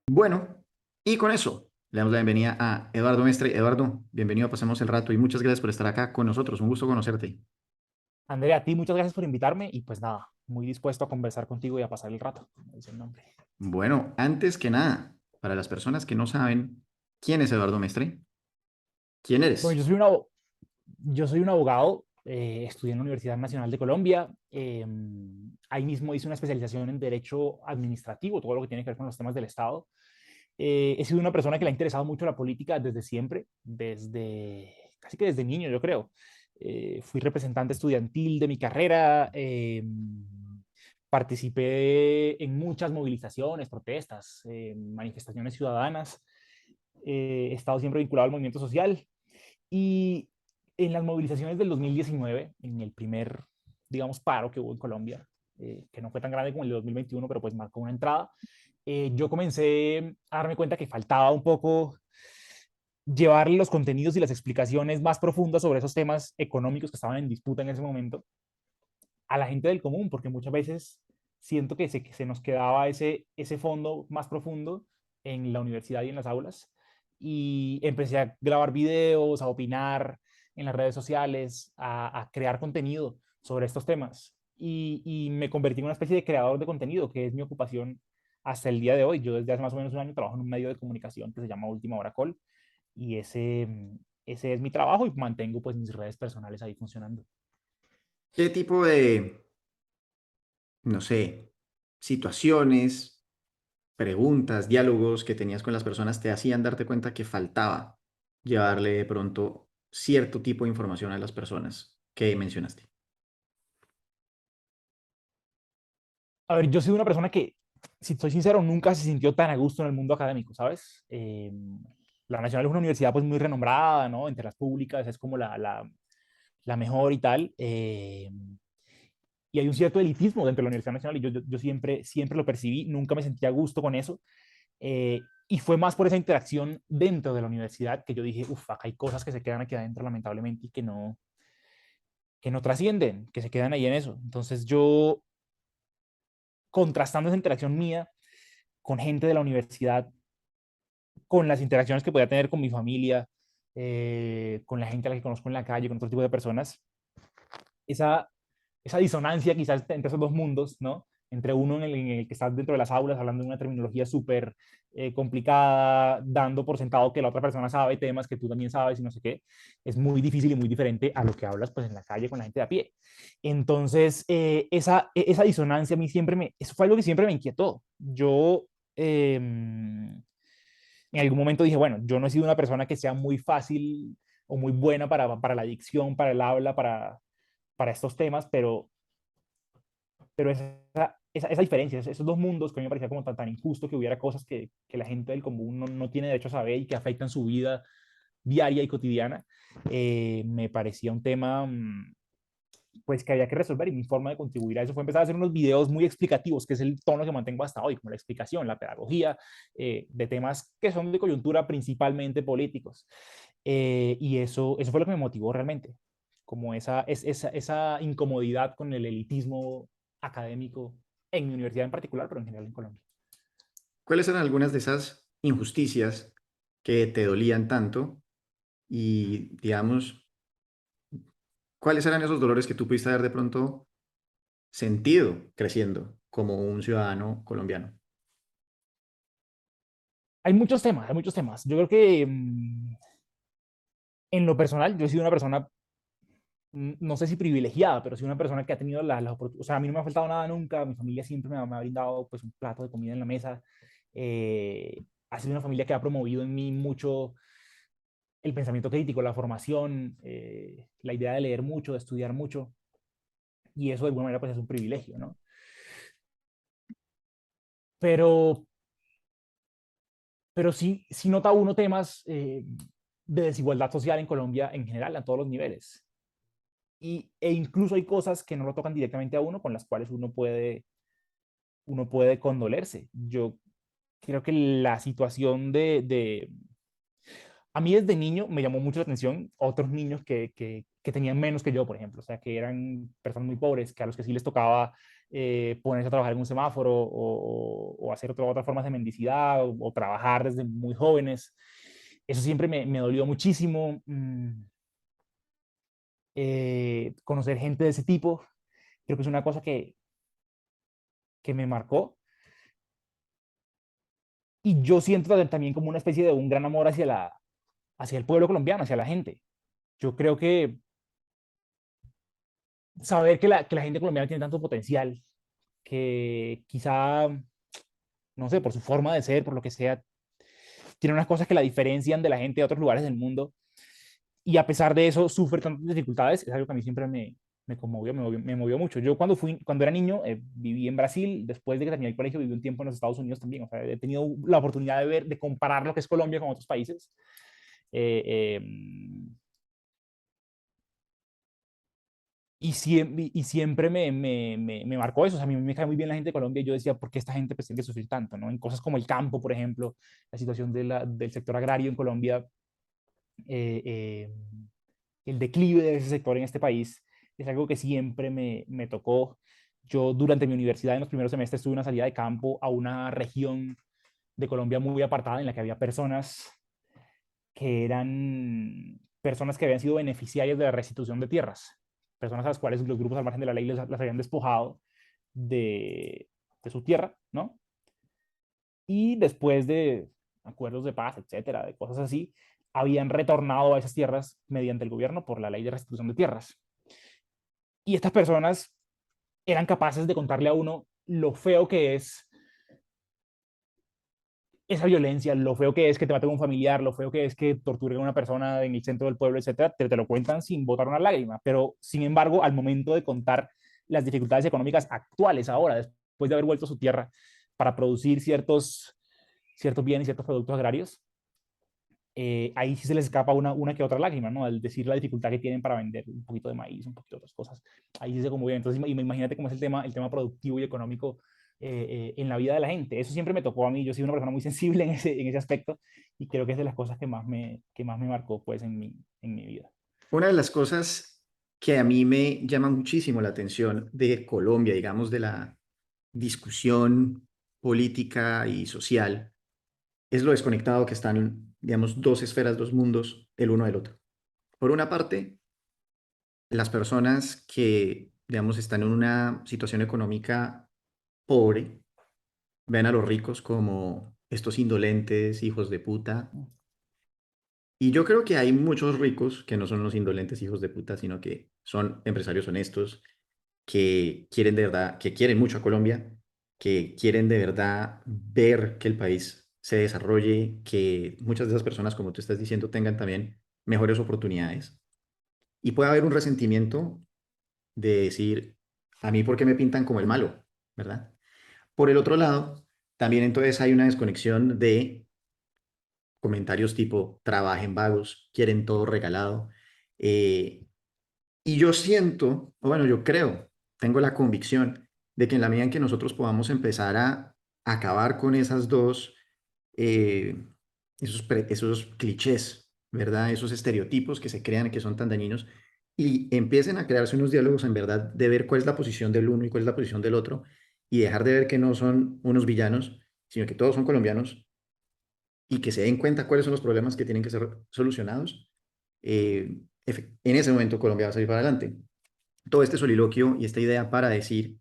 Bueno, y con eso le damos la bienvenida a Eduardo Mestre. Eduardo, bienvenido, pasemos el rato y muchas gracias por estar acá con nosotros. Un gusto conocerte. Andrea, a ti muchas gracias por invitarme y pues nada, muy dispuesto a conversar contigo y a pasar el rato, como dice el nombre. Bueno, antes que nada, para las personas que no saben quién es Eduardo Mestre, ¿quién Bueno, eres? yo soy un abogado, estudié en la Universidad Nacional de Colombia, ahí mismo hice una especialización en Derecho Administrativo, todo lo que tiene que ver con los temas del Estado. He sido una persona que le ha interesado mucho la política desde siempre, casi que desde niño, yo creo. Fui representante estudiantil de mi carrera, participé en muchas movilizaciones, protestas, manifestaciones ciudadanas, he estado siempre vinculado al movimiento social y en las movilizaciones del 2019, en el primer, digamos, paro que hubo en Colombia, que no fue tan grande como el de 2021, pero pues marcó una entrada, yo comencé a darme cuenta que faltaba un poco llevarle los contenidos y las explicaciones más profundas sobre esos temas económicos que estaban en disputa en ese momento a la gente del común, porque muchas veces siento que se nos quedaba ese fondo más profundo en la universidad y en las aulas. Y empecé a grabar videos, a opinar en las redes sociales, a crear contenido sobre estos temas. Y me convertí en una especie de creador de contenido, que es mi ocupación hasta el día de hoy. Yo desde hace más o menos un año trabajo en un medio de comunicación que se llama Última Hora Call y ese es mi trabajo y mantengo pues mis redes personales ahí funcionando. ¿Qué tipo de, no sé, situaciones, preguntas, diálogos que tenías con las personas te hacían darte cuenta que faltaba llevarle de pronto cierto tipo de información a las personas que mencionaste? A ver, yo soy una persona que, si soy sincero, nunca se sintió tan a gusto en el mundo académico, ¿sabes? La Nacional es una universidad pues muy renombrada, ¿no? Entre las públicas es como la mejor y tal. Y hay un cierto elitismo dentro de la Universidad Nacional y yo siempre lo percibí, nunca me sentía a gusto con eso. Y fue más por esa interacción dentro de la universidad que yo dije, uff, acá hay cosas que se quedan aquí adentro lamentablemente y que no trascienden, que se quedan ahí en eso. Entonces yo, contrastando esa interacción mía con gente de la universidad, con las interacciones que podía tener con mi familia, con la gente a la que conozco en la calle, con otro tipo de personas, esa, esa disonancia quizás entre esos dos mundos, ¿no? Entre uno en el que estás dentro de las aulas hablando de una terminología súper complicada, dando por sentado que la otra persona sabe temas que tú también sabes y no sé qué, es muy difícil y muy diferente a lo que hablas pues en la calle con la gente de a pie. Entonces, esa disonancia a mí eso fue algo que siempre me inquietó. Yo, eh, en algún momento dije, bueno, yo no he sido una persona que sea muy fácil o muy buena para la dicción, para el habla, para estos temas, pero esa diferencia, esos dos mundos que a mí me parecía como tan injusto que hubiera cosas que la gente del común no tiene derecho a saber y que afectan su vida diaria y cotidiana, me parecía un tema pues que había que resolver y mi forma de contribuir a eso fue empezar a hacer unos videos muy explicativos, que es el tono que mantengo hasta hoy, como la explicación, la pedagogía de temas que son de coyuntura principalmente políticos. Y eso fue lo que me motivó realmente, como esa incomodidad con el elitismo académico en mi universidad en particular, pero en general en Colombia. ¿Cuáles eran algunas de esas injusticias que te dolían tanto? Y, digamos, ¿cuáles eran esos dolores que tú pudiste haber de pronto sentido creciendo como un ciudadano colombiano? Hay muchos temas, hay muchos temas. Yo creo que en lo personal, yo he sido una persona no sé si privilegiada, pero sí una persona que ha tenido las oportunidades. O sea, a mí no me ha faltado nada nunca, mi familia siempre me ha brindado pues un plato de comida en la mesa. Ha sido una familia que ha promovido en mí mucho el pensamiento crítico, la formación, la idea de leer mucho, de estudiar mucho, y eso de alguna manera pues es un privilegio, ¿no? Pero, pero sí nota uno temas de desigualdad social en Colombia en general, a todos los niveles. E incluso hay cosas que no lo tocan directamente a uno, con las cuales uno puede condolerse. Yo creo que la situación a mí desde niño me llamó mucho la atención otros niños que tenían menos que yo, por ejemplo, o sea, que eran personas muy pobres, que a los que sí les tocaba ponerse a trabajar en un semáforo o hacer otras formas de mendicidad o trabajar desde muy jóvenes. Eso siempre me dolió muchísimo. Conocer gente de ese tipo, creo que es una cosa que me marcó. Y yo siento también como una especie de un gran amor hacia el pueblo colombiano, hacia la gente. Yo creo que saber que la gente colombiana tiene tanto potencial, que quizá, no sé, por su forma de ser, por lo que sea, tiene unas cosas que la diferencian de la gente de otros lugares del mundo, y a pesar de eso sufre tantas dificultades, es algo que a mí siempre me conmovió, me movió mucho. Yo cuando era niño viví en Brasil, después de que terminé el colegio viví un tiempo en los Estados Unidos también, o sea, he tenido la oportunidad de ver, de comparar lo que es Colombia con otros países. Eh, eh, y siempre me marcó eso. O sea, a mí me cae muy bien la gente de Colombia y yo decía, ¿por qué esta gente pues, tiene que sufrir tanto? ¿No? En cosas como el campo, por ejemplo, la situación del sector agrario en Colombia, eh, eh, el declive de ese sector en este país es algo que siempre me tocó. Yo durante mi universidad en los primeros semestres tuve una salida de campo a una región de Colombia muy apartada en la que había personas que eran personas que habían sido beneficiarias de la restitución de tierras, personas a las cuales los grupos al margen de la ley las habían despojado de su tierra, ¿no? Y después de acuerdos de paz, etcétera, de cosas así, habían retornado a esas tierras mediante el gobierno por la ley de restitución de tierras. Y estas personas eran capaces de contarle a uno lo feo que es esa violencia, lo feo que es que te maten a un familiar, lo feo que es que torturen a una persona en el centro del pueblo, etcétera, te lo cuentan sin botar una lágrima. Pero, sin embargo, al momento de contar las dificultades económicas actuales ahora, después de haber vuelto a su tierra para producir ciertos bienes y ciertos productos agrarios, ahí sí se les escapa una que otra lágrima, ¿no? Al decir la dificultad que tienen para vender un poquito de maíz, un poquito de otras cosas. Ahí sí se conmueve. Entonces, imagínate cómo es el tema productivo y económico en la vida de la gente. Eso siempre me tocó a mí. Yo soy una persona muy sensible en ese aspecto y creo que es de las cosas que más me marcó pues, en mi vida. Una de las cosas que a mí me llama muchísimo la atención de Colombia, digamos, de la discusión política y social, es lo desconectado que están, digamos, dos esferas, dos mundos, el uno del otro. Por una parte, las personas que, digamos, están en una situación económica pobre, ven a los ricos como estos indolentes, hijos de puta. Y yo creo que hay muchos ricos que no son los indolentes hijos de puta, sino que son empresarios honestos, que quieren de verdad, que quieren mucho a Colombia, que quieren de verdad ver que el país se desarrolle, que muchas de esas personas, como tú estás diciendo, tengan también mejores oportunidades. Y puede haber un resentimiento de decir, a mí, ¿por qué me pintan como el malo? ¿Verdad? Por el otro lado, también entonces hay una desconexión de comentarios tipo, trabajen vagos, quieren todo regalado. Eh, y yo siento, o bueno, yo creo, tengo la convicción de que en la medida en que nosotros podamos empezar a acabar con esas dos, eh, esos clichés, ¿verdad? Esos estereotipos que se crean y que son tan dañinos, y empiecen a crearse unos diálogos en verdad de ver cuál es la posición del uno y cuál es la posición del otro, y dejar de ver que no son unos villanos, sino que todos son colombianos, y que se den cuenta cuáles son los problemas que tienen que ser solucionados, en ese momento Colombia va a salir para adelante. Todo este soliloquio y esta idea para decir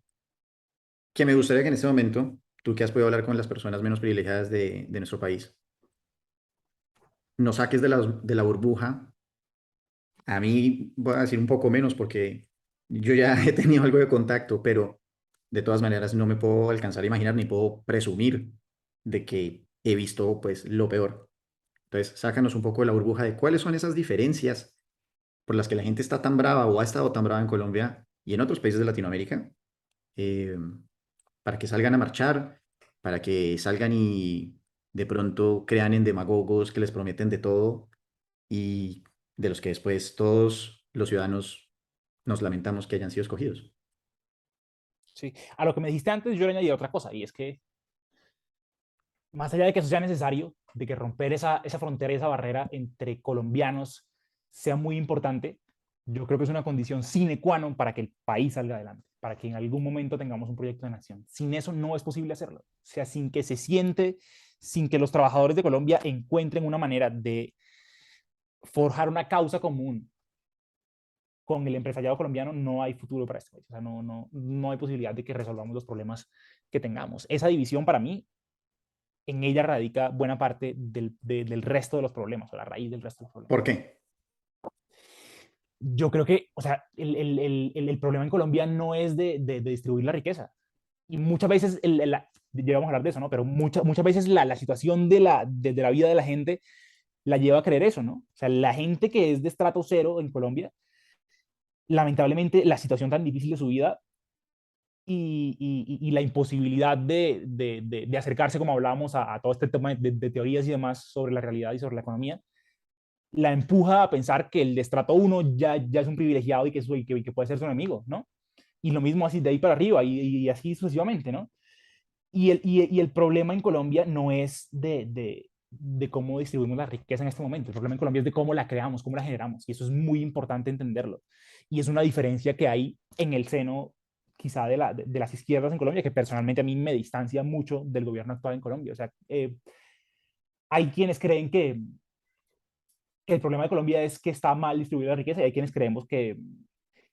que me gustaría que en este momento, tú que has podido hablar con las personas menos privilegiadas de nuestro país, nos saques de la burbuja. A mí voy a decir un poco menos porque yo ya he tenido algo de contacto, pero de todas maneras no me puedo alcanzar a imaginar ni puedo presumir de que he visto pues lo peor. Entonces, sácanos un poco de la burbuja de cuáles son esas diferencias por las que la gente está tan brava o ha estado tan brava en Colombia y en otros países de Latinoamérica, eh, para que salgan a marchar, para que salgan y de pronto crean en demagogos que les prometen de todo y de los que después todos los ciudadanos nos lamentamos que hayan sido escogidos. Sí. A lo que me dijiste antes, yo le añadí otra cosa, y es que más allá de que eso sea necesario, de que romper esa frontera y esa barrera entre colombianos sea muy importante, yo creo que es una condición sine qua non para que el país salga adelante, para que en algún momento tengamos un proyecto de nación. Sin eso no es posible hacerlo. O sea, sin que se siente, sin que los trabajadores de Colombia encuentren una manera de forjar una causa común con el empresariado colombiano, no hay futuro para este país. O sea, no hay posibilidad de que resolvamos los problemas que tengamos. Esa división para mí, en ella radica buena parte del resto de los problemas, o la raíz del resto de los problemas. ¿Por qué? Yo creo que, o sea, el problema en Colombia no es de distribuir la riqueza. Y muchas veces, ya vamos a hablar de eso, ¿no? Pero muchas veces la situación de la vida de la gente la lleva a creer eso, ¿no? O sea, la gente que es de estrato cero en Colombia, lamentablemente la situación tan difícil de su vida y la imposibilidad de acercarse, como hablábamos, a todo este tema de teorías y demás sobre la realidad y sobre la economía, la empuja a pensar que el de estrato uno ya es un privilegiado y que puede ser su enemigo, ¿no? Y lo mismo así de ahí para arriba y así sucesivamente, ¿no? Y el problema en Colombia no es de cómo distribuimos la riqueza en este momento. El problema en Colombia es de cómo la creamos, cómo la generamos. Y eso es muy importante entenderlo. Y es una diferencia que hay en el seno quizá de las izquierdas en Colombia, que personalmente a mí me distancia mucho del gobierno actual en Colombia. O sea, hay quienes creen que el problema de Colombia es que está mal distribuida la riqueza y hay quienes creemos que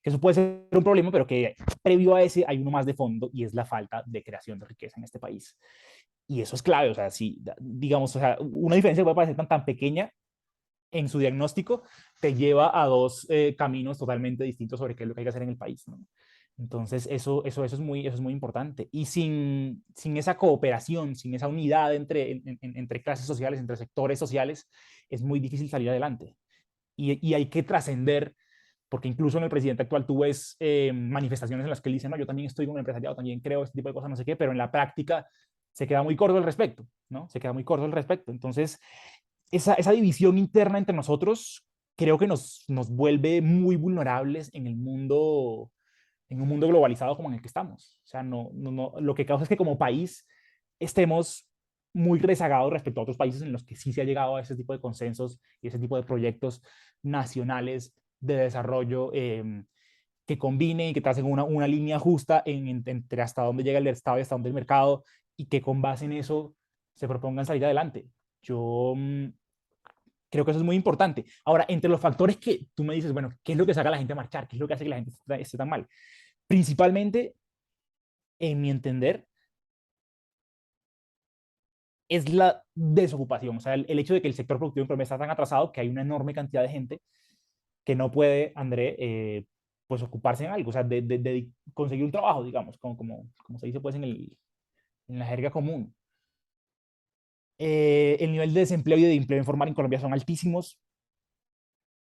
eso puede ser un problema, pero que previo a ese hay uno más de fondo y es la falta de creación de riqueza en este país. Y eso es clave, o sea, si, digamos, o sea, una diferencia que puede parecer tan pequeña en su diagnóstico te lleva a dos caminos totalmente distintos sobre qué es lo que hay que hacer en el país, ¿no? Entonces, eso es muy importante. Y sin esa cooperación, sin esa unidad entre clases sociales, entre sectores sociales, es muy difícil salir adelante. Y hay que trascender, porque incluso en el presidente actual tú ves manifestaciones en las que él dice, no, yo también estoy con el empresariado, también creo este tipo de cosas, no sé qué, pero en la práctica se queda muy corto al respecto, ¿no? Se queda muy corto al respecto. Entonces, esa división interna entre nosotros creo que nos vuelve muy vulnerables en un mundo globalizado como en el que estamos. O sea, lo que causa es que como país estemos muy rezagados respecto a otros países en los que sí se ha llegado a ese tipo de consensos y ese tipo de proyectos nacionales de desarrollo que combine y que tracen una línea justa entre hasta dónde llega el Estado y hasta dónde el mercado y que con base en eso se propongan salir adelante. Yo creo que eso es muy importante. Ahora, entre los factores que tú me dices, bueno, ¿qué es lo que saca a la gente a marchar? ¿Qué es lo que hace que la gente esté tan mal? Principalmente, en mi entender, es la desocupación. O sea, el hecho de que el sector productivo en Colombia está tan atrasado que hay una enorme cantidad de gente que no puede, André, pues ocuparse en algo, o sea, de conseguir un trabajo, digamos, como se dice pues en la jerga común. El nivel de desempleo y de empleo informal en Colombia son altísimos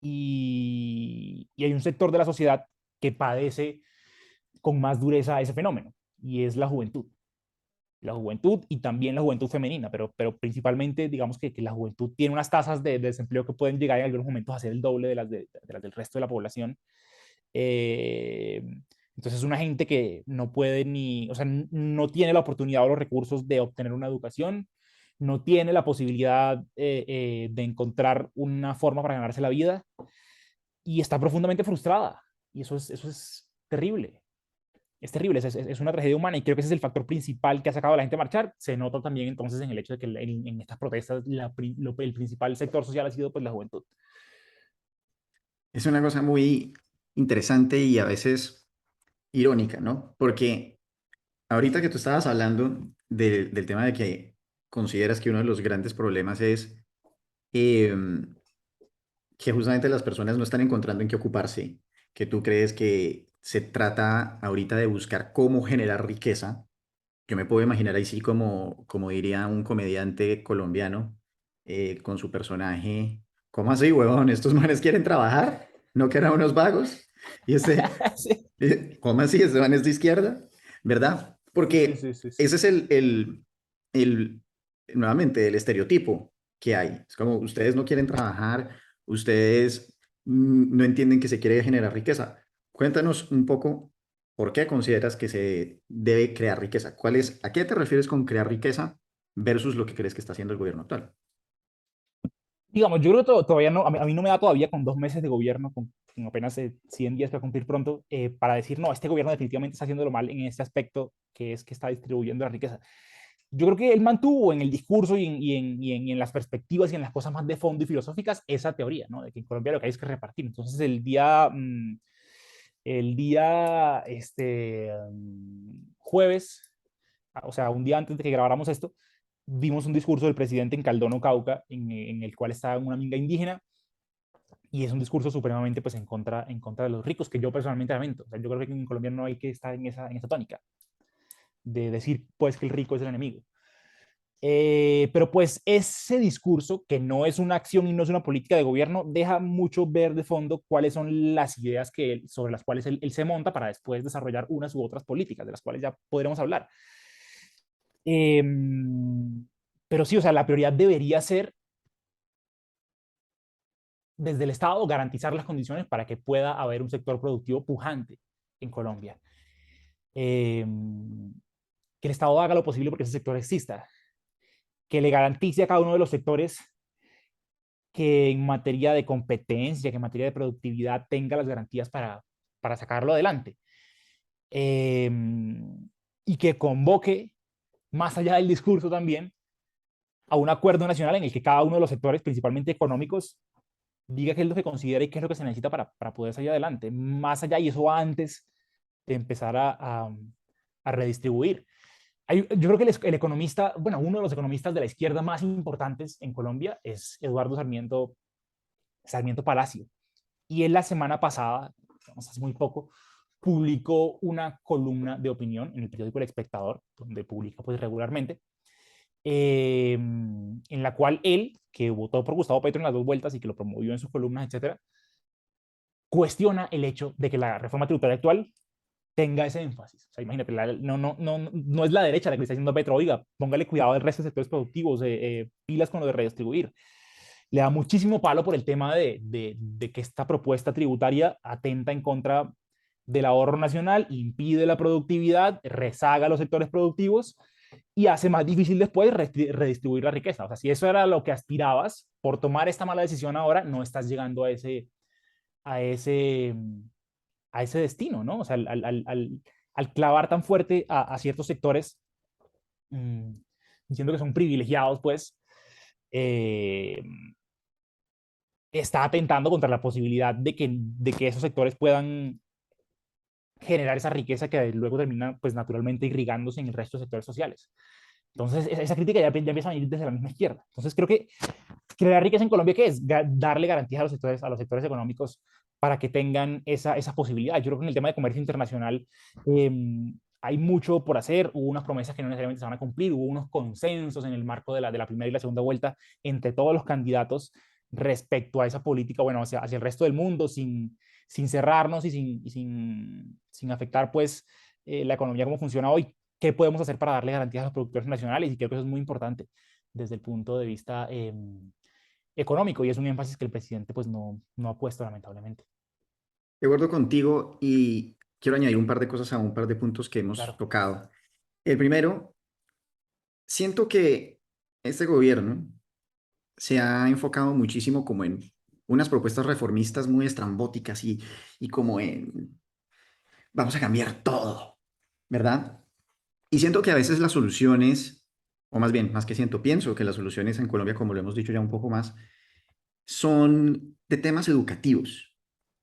y hay un sector de la sociedad que padece con más dureza ese fenómeno y es la juventud. La juventud y también la juventud femenina, pero principalmente digamos que la juventud tiene unas tasas de desempleo que pueden llegar en algunos momentos a ser el doble de las del resto de la población. Eh, entonces es una gente que no puede ni, o sea, no tiene la oportunidad o los recursos de obtener una educación, no tiene la posibilidad de encontrar una forma para ganarse la vida y está profundamente frustrada. Y eso es terrible. Es terrible, es una tragedia humana y creo que ese es el factor principal que ha sacado a la gente a marchar. Se nota también entonces en el hecho de que en estas protestas el principal sector social ha sido pues la juventud. Es una cosa muy interesante y a veces irónica, ¿no? Porque ahorita que tú estabas hablando del tema de que consideras que uno de los grandes problemas es em, que justamente las personas no están encontrando en qué ocuparse, que tú crees que se trata ahorita de buscar cómo generar riqueza. Yo me puedo imaginar ahí sí como diría un comediante colombiano con su personaje, ¿cómo así, huevón? ¿Estos manes quieren trabajar? ¿No que eran unos vagos? Y Sí, ¿cómo así? ¿Este man es de izquierda? ¿Verdad? sí, sí, Porque sí, sí, sí. ese es el, nuevamente, el estereotipo que hay. Es como, ustedes no quieren trabajar, ustedes no entienden que se quiere generar riqueza. Cuéntanos un poco por qué consideras que se debe crear riqueza. ¿A qué te refieres con crear riqueza versus lo que crees que está haciendo el gobierno actual? Digamos, yo creo que todavía no, a mí no me da todavía con 2 meses de gobierno, con en apenas 100 días para cumplir pronto, para decir, no, este gobierno definitivamente está haciéndolo mal en este aspecto, que es que está distribuyendo la riqueza. Yo creo que él mantuvo en el discurso y en las perspectivas y en las cosas más de fondo y filosóficas esa teoría, ¿no? De que en Colombia lo que hay es que repartir. Entonces, jueves, o sea, un día antes de que grabáramos esto, vimos un discurso del presidente en Caldono, Cauca, en el cual estaba una minga indígena, y es un discurso supremamente pues en contra de los ricos, que yo personalmente lamento. O sea, yo creo que en Colombia no hay que estar en esa tónica de decir pues que el rico es el enemigo. Pero pues ese discurso, que no es una acción y no es una política de gobierno, deja mucho ver de fondo cuáles son las ideas sobre las cuales él se monta para después desarrollar unas u otras políticas, de las cuales ya podremos hablar. Eh, pero sí, o sea, la prioridad debería ser desde el Estado garantizar las condiciones para que pueda haber un sector productivo pujante en Colombia. Eh, que el Estado haga lo posible porque ese sector exista, que le garantice a cada uno de los sectores que en materia de competencia, que en materia de productividad tenga las garantías para sacarlo adelante. Eh, y que convoque, más allá del discurso también, a un acuerdo nacional en el que cada uno de los sectores, principalmente económicos, diga qué es lo que considera y qué es lo que se necesita para poder salir adelante. Más allá, y eso antes de empezar a redistribuir. Yo creo que el economista, bueno, uno de los economistas de la izquierda más importantes en Colombia es Eduardo Sarmiento Palacio. Y él la semana pasada, hace muy poco, publicó una columna de opinión en el periódico El Espectador, donde publica pues regularmente, en la cual él, que votó por Gustavo Petro en las dos vueltas y que lo promovió en sus columnas, etcétera, cuestiona el hecho de que la reforma tributaria actual tenga ese énfasis. O sea, imagínate, no es la derecha la que le está diciendo a Petro, oiga, póngale cuidado al resto de sectores productivos, pilas con lo de redistribuir. Le da muchísimo palo por el tema de que esta propuesta tributaria atenta en contra del ahorro nacional, impide la productividad, rezaga a los sectores productivos y hace más difícil después redistribuir la riqueza. O sea, si eso era lo que aspirabas, por tomar esta mala decisión ahora, no estás llegando a ese, a ese destino, ¿no? O sea, al clavar tan fuerte a ciertos sectores, mmm, diciendo que son privilegiados, pues, eh, está atentando contra la posibilidad de que esos sectores puedan generar esa riqueza que luego termina, pues, naturalmente irrigándose en el resto de sectores sociales. Entonces, esa crítica ya empieza a venir desde la misma izquierda. Entonces, creo que crear riqueza en Colombia, ¿qué es? Darle garantías a los sectores económicos para que tengan esa posibilidad. Yo creo que en el tema de comercio internacional eh, hay mucho por hacer. Hubo unas promesas que no necesariamente se van a cumplir, hubo unos consensos en el marco de la primera y la segunda vuelta entre todos los candidatos respecto a esa política, bueno, hacia el resto del mundo, sin cerrarnos y sin afectar, pues, la economía como funciona hoy. ¿Qué podemos hacer para darle garantías a los productores nacionales? Y creo que eso es muy importante desde el punto de vista económico, y es un énfasis que el presidente pues no ha puesto lamentablemente. De acuerdo contigo y quiero añadir un par de cosas a un par de puntos que hemos Claro. tocado. El primero, siento que este gobierno se ha enfocado muchísimo como en unas propuestas reformistas muy estrambóticas y como en vamos a cambiar todo, ¿verdad? Y siento que a veces las soluciones, o más bien, más que siento, pienso que las soluciones en Colombia, como lo hemos dicho ya un poco más, son de temas educativos.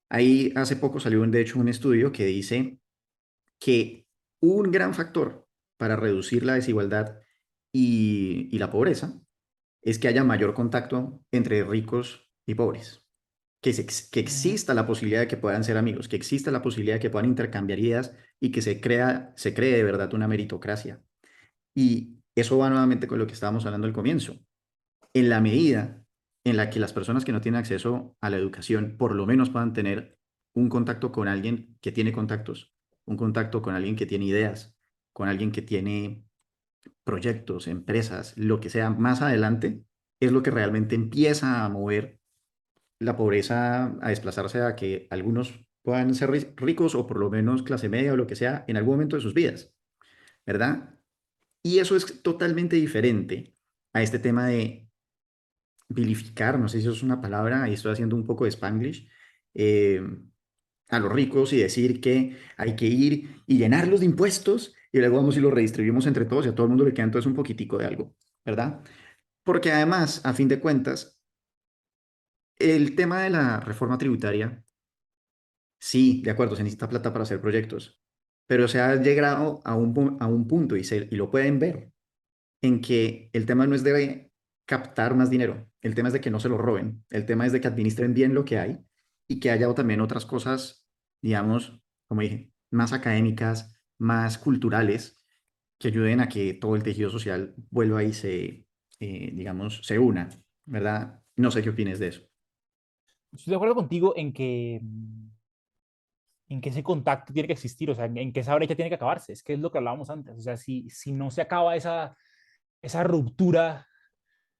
Ahí hace poco salió, de hecho, un estudio que dice que un gran factor para reducir la desigualdad y la pobreza es que haya mayor contacto entre ricos y pobres. Que Ujú. exista la posibilidad de que puedan ser amigos, que exista la posibilidad de que puedan intercambiar ideas y que se cree de verdad una meritocracia. Y eso va nuevamente con lo que estábamos hablando al comienzo. En la medida en la que las personas que no tienen acceso a la educación por lo menos puedan tener un contacto con alguien que tiene contactos, un contacto con alguien que tiene ideas, con alguien que tiene proyectos, empresas, lo que sea más adelante, es lo que realmente empieza a mover la pobreza, a desplazarse a que algunos puedan ser ricos o por lo menos clase media o lo que sea en algún momento de sus vidas, ¿verdad? Y eso es totalmente diferente a este tema de vilificar, no sé si eso es una palabra, ahí estoy haciendo un poco de Spanglish, a los ricos y decir que hay que ir y llenarlos de impuestos y luego vamos y los redistribuimos entre todos y a todo el mundo le queda entonces un poquitico de algo, ¿verdad? Porque además, a fin de cuentas, el tema de la reforma tributaria, sí, de acuerdo, se necesita plata para hacer proyectos, pero se ha llegado a a un punto y lo pueden ver en que el tema no es de captar más dinero, el tema es de que no se lo roben, el tema es de que administren bien lo que hay y que haya también otras cosas, digamos, como dije, más académicas, más culturales, que ayuden a que todo el tejido social vuelva y digamos, se una, ¿verdad? No sé qué opines de eso. Estoy de acuerdo contigo en que ese contacto tiene que existir, o sea, en que esa brecha tiene que acabarse. Es que es lo que hablábamos antes. O sea, si no se acaba esa ruptura,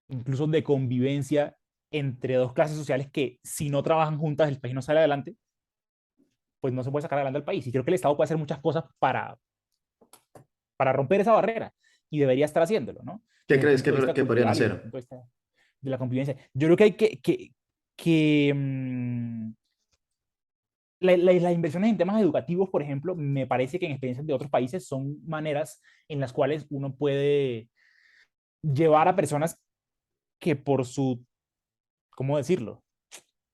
incluso de convivencia entre dos clases sociales que si no trabajan juntas el país no sale adelante, pues no se puede sacar adelante al país. Y creo que el Estado puede hacer muchas cosas para romper esa barrera y debería estar haciéndolo, ¿no? ¿Qué Desde el crees punto de vista que podrían cultural y desde el hacer? punto de vista de la convivencia. Yo creo que hay que las inversiones en temas educativos, por ejemplo, me parece que en experiencias de otros países son maneras en las cuales uno puede llevar a personas que por su, ¿cómo decirlo?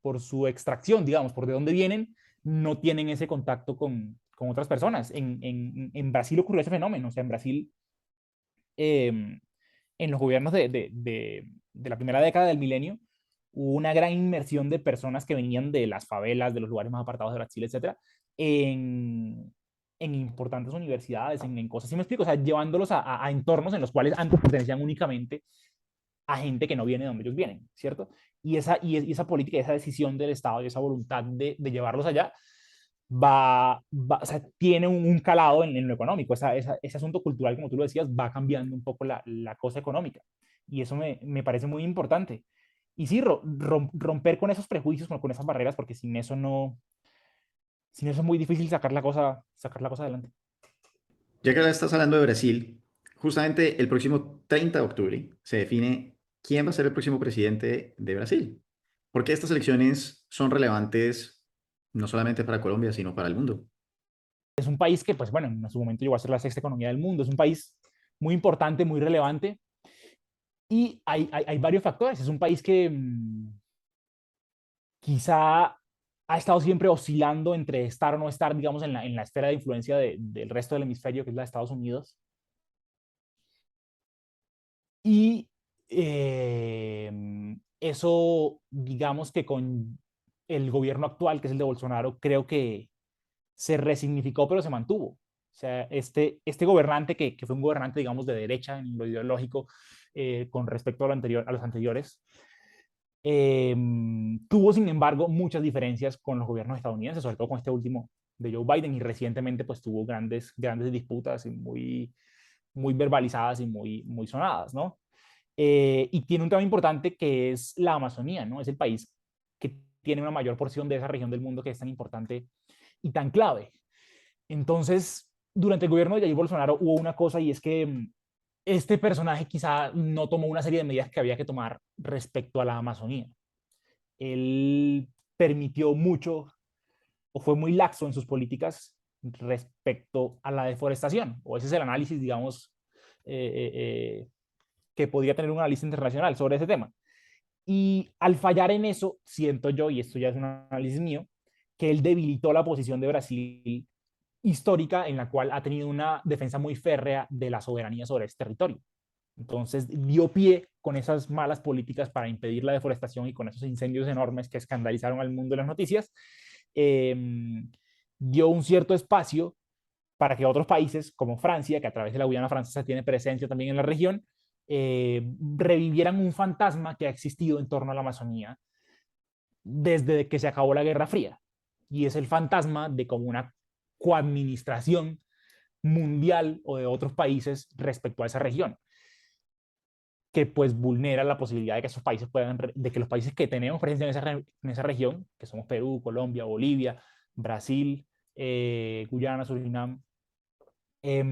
Por su extracción, digamos, por de dónde vienen, no tienen ese contacto con otras personas. En Brasil ocurrió ese fenómeno, o sea, en Brasil, eh, en los gobiernos de la primera década del milenio, hubo una gran inmersión de personas que venían de las favelas, de los lugares más apartados de Brasil, etcétera, en importantes universidades, en cosas, ¿sí me explico? O sea, llevándolos a entornos en los cuales antes pertenecían únicamente a gente que no viene de donde ellos vienen, ¿cierto? Y esa política, esa decisión del Estado y esa voluntad de llevarlos allá o sea, tiene un calado en lo económico. Ese asunto cultural, como tú lo decías, va cambiando un poco la cosa económica. Y eso me parece muy importante. Y sí, romper con esos prejuicios, con esas barreras, porque sin eso no, sin eso es muy difícil sacar la cosa adelante. Ya que ahora estás hablando de Brasil, justamente el próximo 30 de octubre se define quién va a ser el próximo presidente de Brasil. Porque estas elecciones son relevantes no solamente para Colombia, sino para el mundo. Es un país que, pues bueno, en su momento llegó a ser la sexta economía del mundo. Es un país muy importante, muy relevante. Y hay varios factores. Es un país que quizá ha estado siempre oscilando entre estar o no estar, digamos, en la esfera de influencia del resto del hemisferio, que es la de Estados Unidos. Y eso, digamos que con el gobierno actual, que es el de Bolsonaro, creo que se resignificó, pero se mantuvo. O sea, este gobernante, que fue un gobernante, digamos, de derecha en lo ideológico con respecto a los anteriores, tuvo, sin embargo, muchas diferencias con los gobiernos estadounidenses, sobre todo con este último de Joe Biden, y recientemente pues tuvo grandes disputas y muy verbalizadas y muy sonadas, ¿no? Y tiene un tema importante que es la Amazonía, ¿no? Es el país que tiene una mayor porción de esa región del mundo que es tan importante y tan clave. Entonces, durante el gobierno de Jair Bolsonaro hubo una cosa y es que este personaje quizá no tomó una serie de medidas que había que tomar respecto a la Amazonía. Él permitió mucho o fue muy laxo en sus políticas respecto a la deforestación, o ese es el análisis, digamos, eh, eh, que podría tener un análisis internacional sobre ese tema. Y al fallar en eso, siento yo, y esto ya es un análisis mío, que él debilitó la posición de Brasil histórica en la cual ha tenido una defensa muy férrea de la soberanía sobre ese territorio. Entonces dio pie con esas malas políticas para impedir la deforestación y con esos incendios enormes que escandalizaron al mundo de las noticias, eh, dio un cierto espacio para que otros países como Francia, que a través de la Guyana Francesa tiene presencia también en la región, revivieran un fantasma que ha existido en torno a la Amazonía desde que se acabó la Guerra Fría. Y es el fantasma de como una coadministración mundial o de otros países respecto a esa región, que pues vulnera la posibilidad de que esos países puedan, de que los países que tenemos presencia en esa región, que somos Perú, Colombia, Bolivia, Brasil, Guyana, Surinam, eh,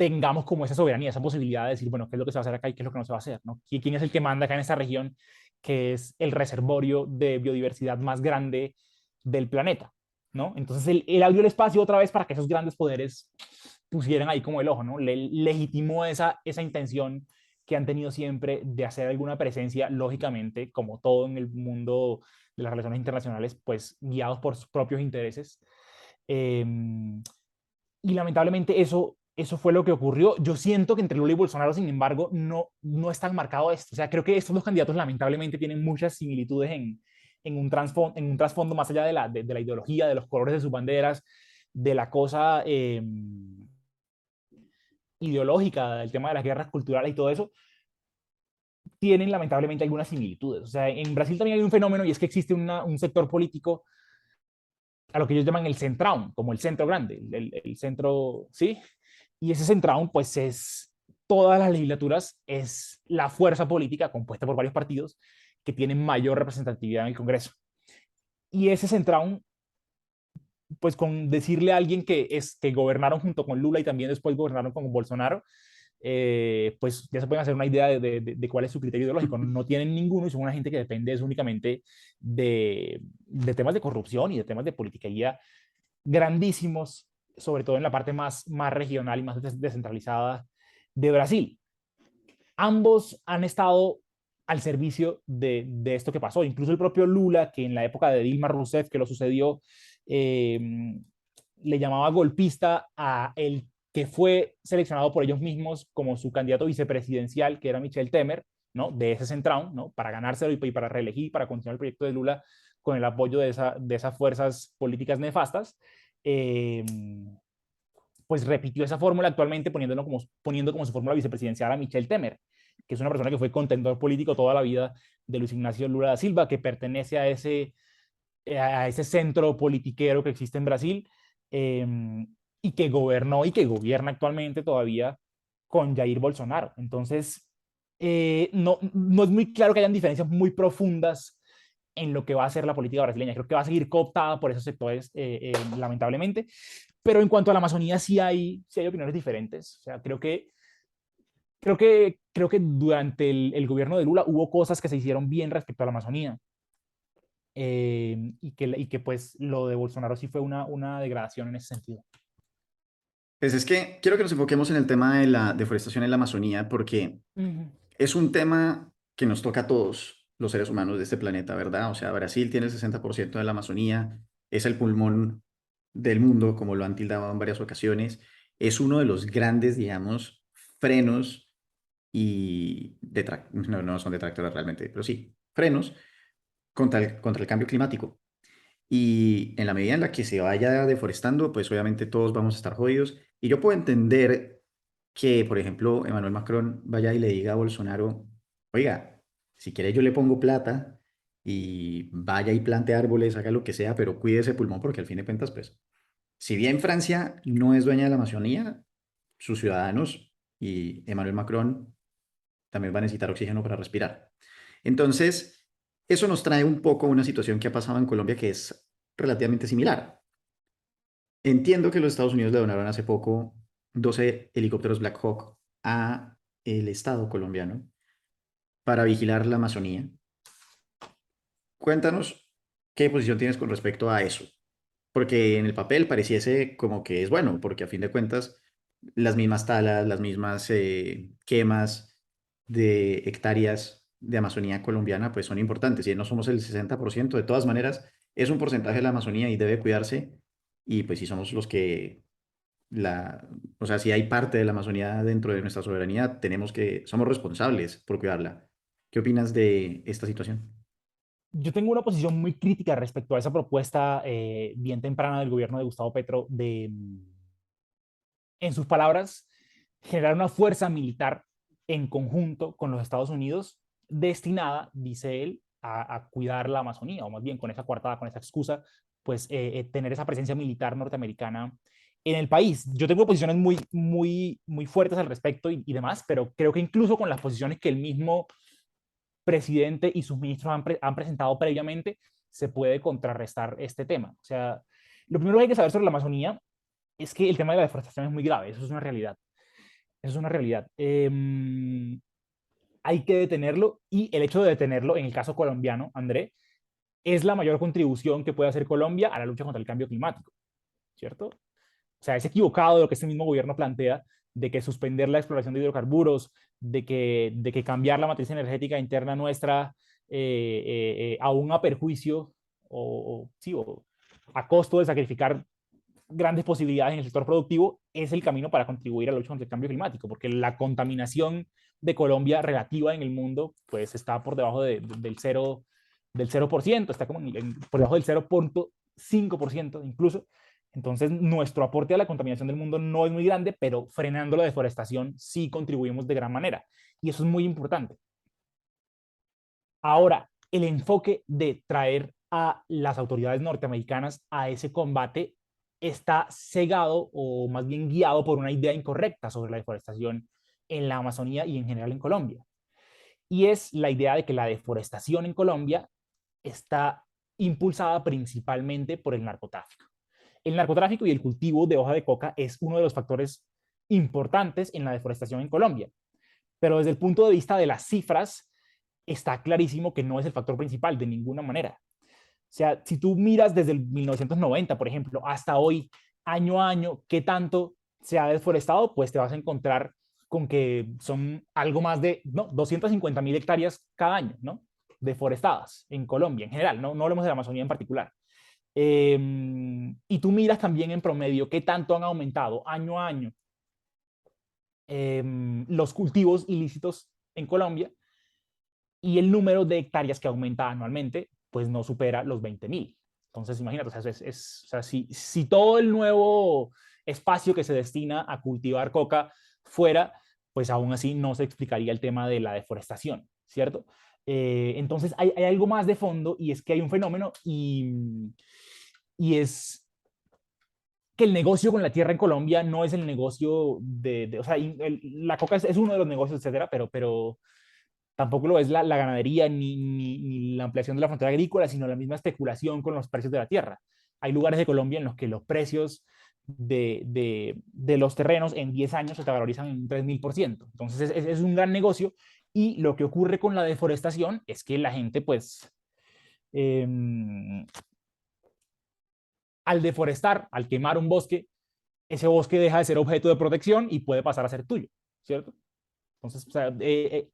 tengamos como esa soberanía, esa posibilidad de decir, bueno, qué es lo que se va a hacer acá y qué es lo que no se va a hacer, ¿no? ¿Quién es el que manda acá en esta región, que es el reservorio de biodiversidad más grande del planeta, ¿no? Entonces él abrió el espacio otra vez para que esos grandes poderes pusieran ahí como el ojo, ¿no? Le legitimó esa intención que han tenido siempre de hacer alguna presencia, lógicamente, como todo en el mundo de las relaciones internacionales, pues guiados por sus propios intereses. Eh, y lamentablemente eso fue lo que ocurrió. Yo siento que entre Lula y Bolsonaro, sin embargo, no es tan marcado esto. O sea, creo que estos dos candidatos lamentablemente tienen muchas similitudes en un trasfondo más allá de la ideología, de los colores de sus banderas, de la cosa ideológica, del tema de las guerras culturales y todo eso, tienen lamentablemente algunas similitudes. O sea, en Brasil también hay un fenómeno y es que existe un sector político a lo que ellos llaman el centrão, como el centro grande, el centro, ¿sí? Y ese centrão, pues es, todas las legislaturas, es la fuerza política compuesta por varios partidos que tienen mayor representatividad en el Congreso. Y ese centrão, pues con decirle a alguien que gobernaron junto con Lula y también después gobernaron con Bolsonaro, pues ya se pueden hacer una idea de cuál es su criterio ideológico. No tienen ninguno y son una gente que depende únicamente de temas de corrupción y de temas de politiquería grandísimos, sobre todo en la parte más regional y más descentralizada de Brasil. Ambos han estado al servicio esto que pasó. Incluso el propio Lula, que en la época de Dilma Rousseff, que lo sucedió, le llamaba golpista a el que fue seleccionado por ellos mismos como su candidato vicepresidencial, que era Michel Temer, ¿no? De ese centrão, ¿no? Para ganárselo y para reelegir, para continuar el proyecto de Lula con el apoyo de esas fuerzas políticas nefastas. Eh, pues repitió esa fórmula actualmente poniendo como su fórmula vicepresidencial a Michel Temer, que es una persona que fue contendor político toda la vida de Luis Ignacio Lula da Silva, que pertenece a ese centro politiquero que existe en Brasil, eh, y que gobernó y que gobierna actualmente todavía con Jair Bolsonaro. Entonces, no es muy claro que hayan diferencias muy profundas en lo que va a ser la política brasileña. Creo que va a seguir cooptada por esos sectores, lamentablemente. Pero en cuanto a la Amazonía, sí hay opiniones diferentes. O sea, creo que durante gobierno de Lula hubo cosas que se hicieron bien respecto a la Amazonía. Y que pues lo de Bolsonaro sí fue una degradación en ese sentido. Pues es que quiero que nos enfoquemos en el tema de la deforestación en la Amazonía porque Uh -huh. es un tema que nos toca a todos los seres humanos de este planeta, ¿verdad? O sea, Brasil tiene el 60% de la Amazonía, es el pulmón del mundo, como lo han tildado en varias ocasiones, es uno de los grandes, digamos, frenos y no son detractores realmente, pero sí, frenos contra el cambio climático. Y en la medida en la que se vaya deforestando, pues obviamente todos vamos a estar jodidos. Y yo puedo entender que, por ejemplo, Emmanuel Macron vaya y le diga a Bolsonaro, oiga, si quiere yo le pongo plata y vaya y plante árboles, haga lo que sea, pero cuide ese pulmón porque al fin de cuentas, pues, si bien Francia no es dueña de la Amazonía, sus ciudadanos y Emmanuel Macron también va a necesitar oxígeno para respirar. Entonces, eso nos trae un poco una situación que ha pasado en Colombia que es relativamente similar. Entiendo que los Estados Unidos le donaron hace poco 12 helicópteros Black Hawk a el Estado colombiano para vigilar la Amazonía. Cuéntanos qué posición tienes con respecto a eso, porque en el papel pareciese como que es bueno, porque a fin de cuentas las mismas talas, las mismas quemas de hectáreas de Amazonía colombiana pues son importantes y no somos el 60%, de todas maneras es un porcentaje de la Amazonía y debe cuidarse y pues si somos los que o sea, si hay parte de la Amazonía dentro de nuestra soberanía, somos responsables por cuidarla. ¿Qué opinas de esta situación? Yo tengo una posición muy crítica respecto a esa propuesta bien temprana del gobierno de Gustavo Petro en sus palabras, generar una fuerza militar en conjunto con los Estados Unidos destinada, dice él, a cuidar la Amazonía, o más bien con esa coartada, con esa excusa, pues tener esa presencia militar norteamericana en el país. Yo tengo posiciones muy fuertes al respecto y demás, pero creo que incluso con las posiciones que el mismo presidente y sus ministros han presentado previamente, se puede contrarrestar este tema. O sea, lo primero que hay que saber sobre la Amazonía es que el tema de la deforestación es muy grave, eso es una realidad. Eso es una realidad. Hay que detenerlo y el hecho de detenerlo, en el caso colombiano, André, es la mayor contribución que puede hacer Colombia a la lucha contra el cambio climático, ¿cierto? O sea, es equivocado lo que este mismo gobierno plantea de que suspender la exploración de hidrocarburos, de que cambiar la matriz energética interna nuestra, aún a perjuicio sí, o a costo de sacrificar grandes posibilidades en el sector productivo, es el camino para contribuir a la lucha contra el cambio climático, porque la contaminación de Colombia relativa en el mundo pues está por debajo del 0%, está como por debajo del 0,5% incluso. Entonces, nuestro aporte a la contaminación del mundo no es muy grande, pero frenando la deforestación sí contribuimos de gran manera. Y eso es muy importante. Ahora, el enfoque de traer a las autoridades norteamericanas a ese combate está cegado o más bien guiado por una idea incorrecta sobre la deforestación en la Amazonía y en general en Colombia. Y es la idea de que la deforestación en Colombia está impulsada principalmente por el narcotráfico. El narcotráfico y el cultivo de hoja de coca es uno de los factores importantes en la deforestación en Colombia. Pero desde el punto de vista de las cifras, está clarísimo que no es el factor principal de ninguna manera. O sea, si tú miras desde el 1990, por ejemplo, hasta hoy, año a año, qué tanto se ha deforestado, pues te vas a encontrar con que son algo más de 250.000 hectáreas cada año, ¿no? Deforestadas en Colombia en general, no hablemos de la Amazonía en particular. Y tú miras también en promedio qué tanto han aumentado año a año los cultivos ilícitos en Colombia, y el número de hectáreas que aumenta anualmente, pues no supera los 20.000. Entonces, imagínate, o sea, o sea, si todo el nuevo espacio que se destina a cultivar coca fuera, pues aún así no se explicaría el tema de la deforestación, ¿cierto? Entonces, hay algo más de fondo, y es que hay un fenómeno, y es que el negocio con la tierra en Colombia no es el negocio o sea, la coca es uno de los negocios, etcétera, pero tampoco lo es la ganadería ni la ampliación de la frontera agrícola, sino la misma especulación con los precios de la tierra. Hay lugares de Colombia en los que los precios de los terrenos en 10 años se te valorizan en un 3000%. Entonces es un gran negocio, y lo que ocurre con la deforestación es que la gente, pues, eh, al deforestar, al quemar un bosque, ese bosque deja de ser objeto de protección y puede pasar a ser tuyo, ¿cierto? Entonces, o sea,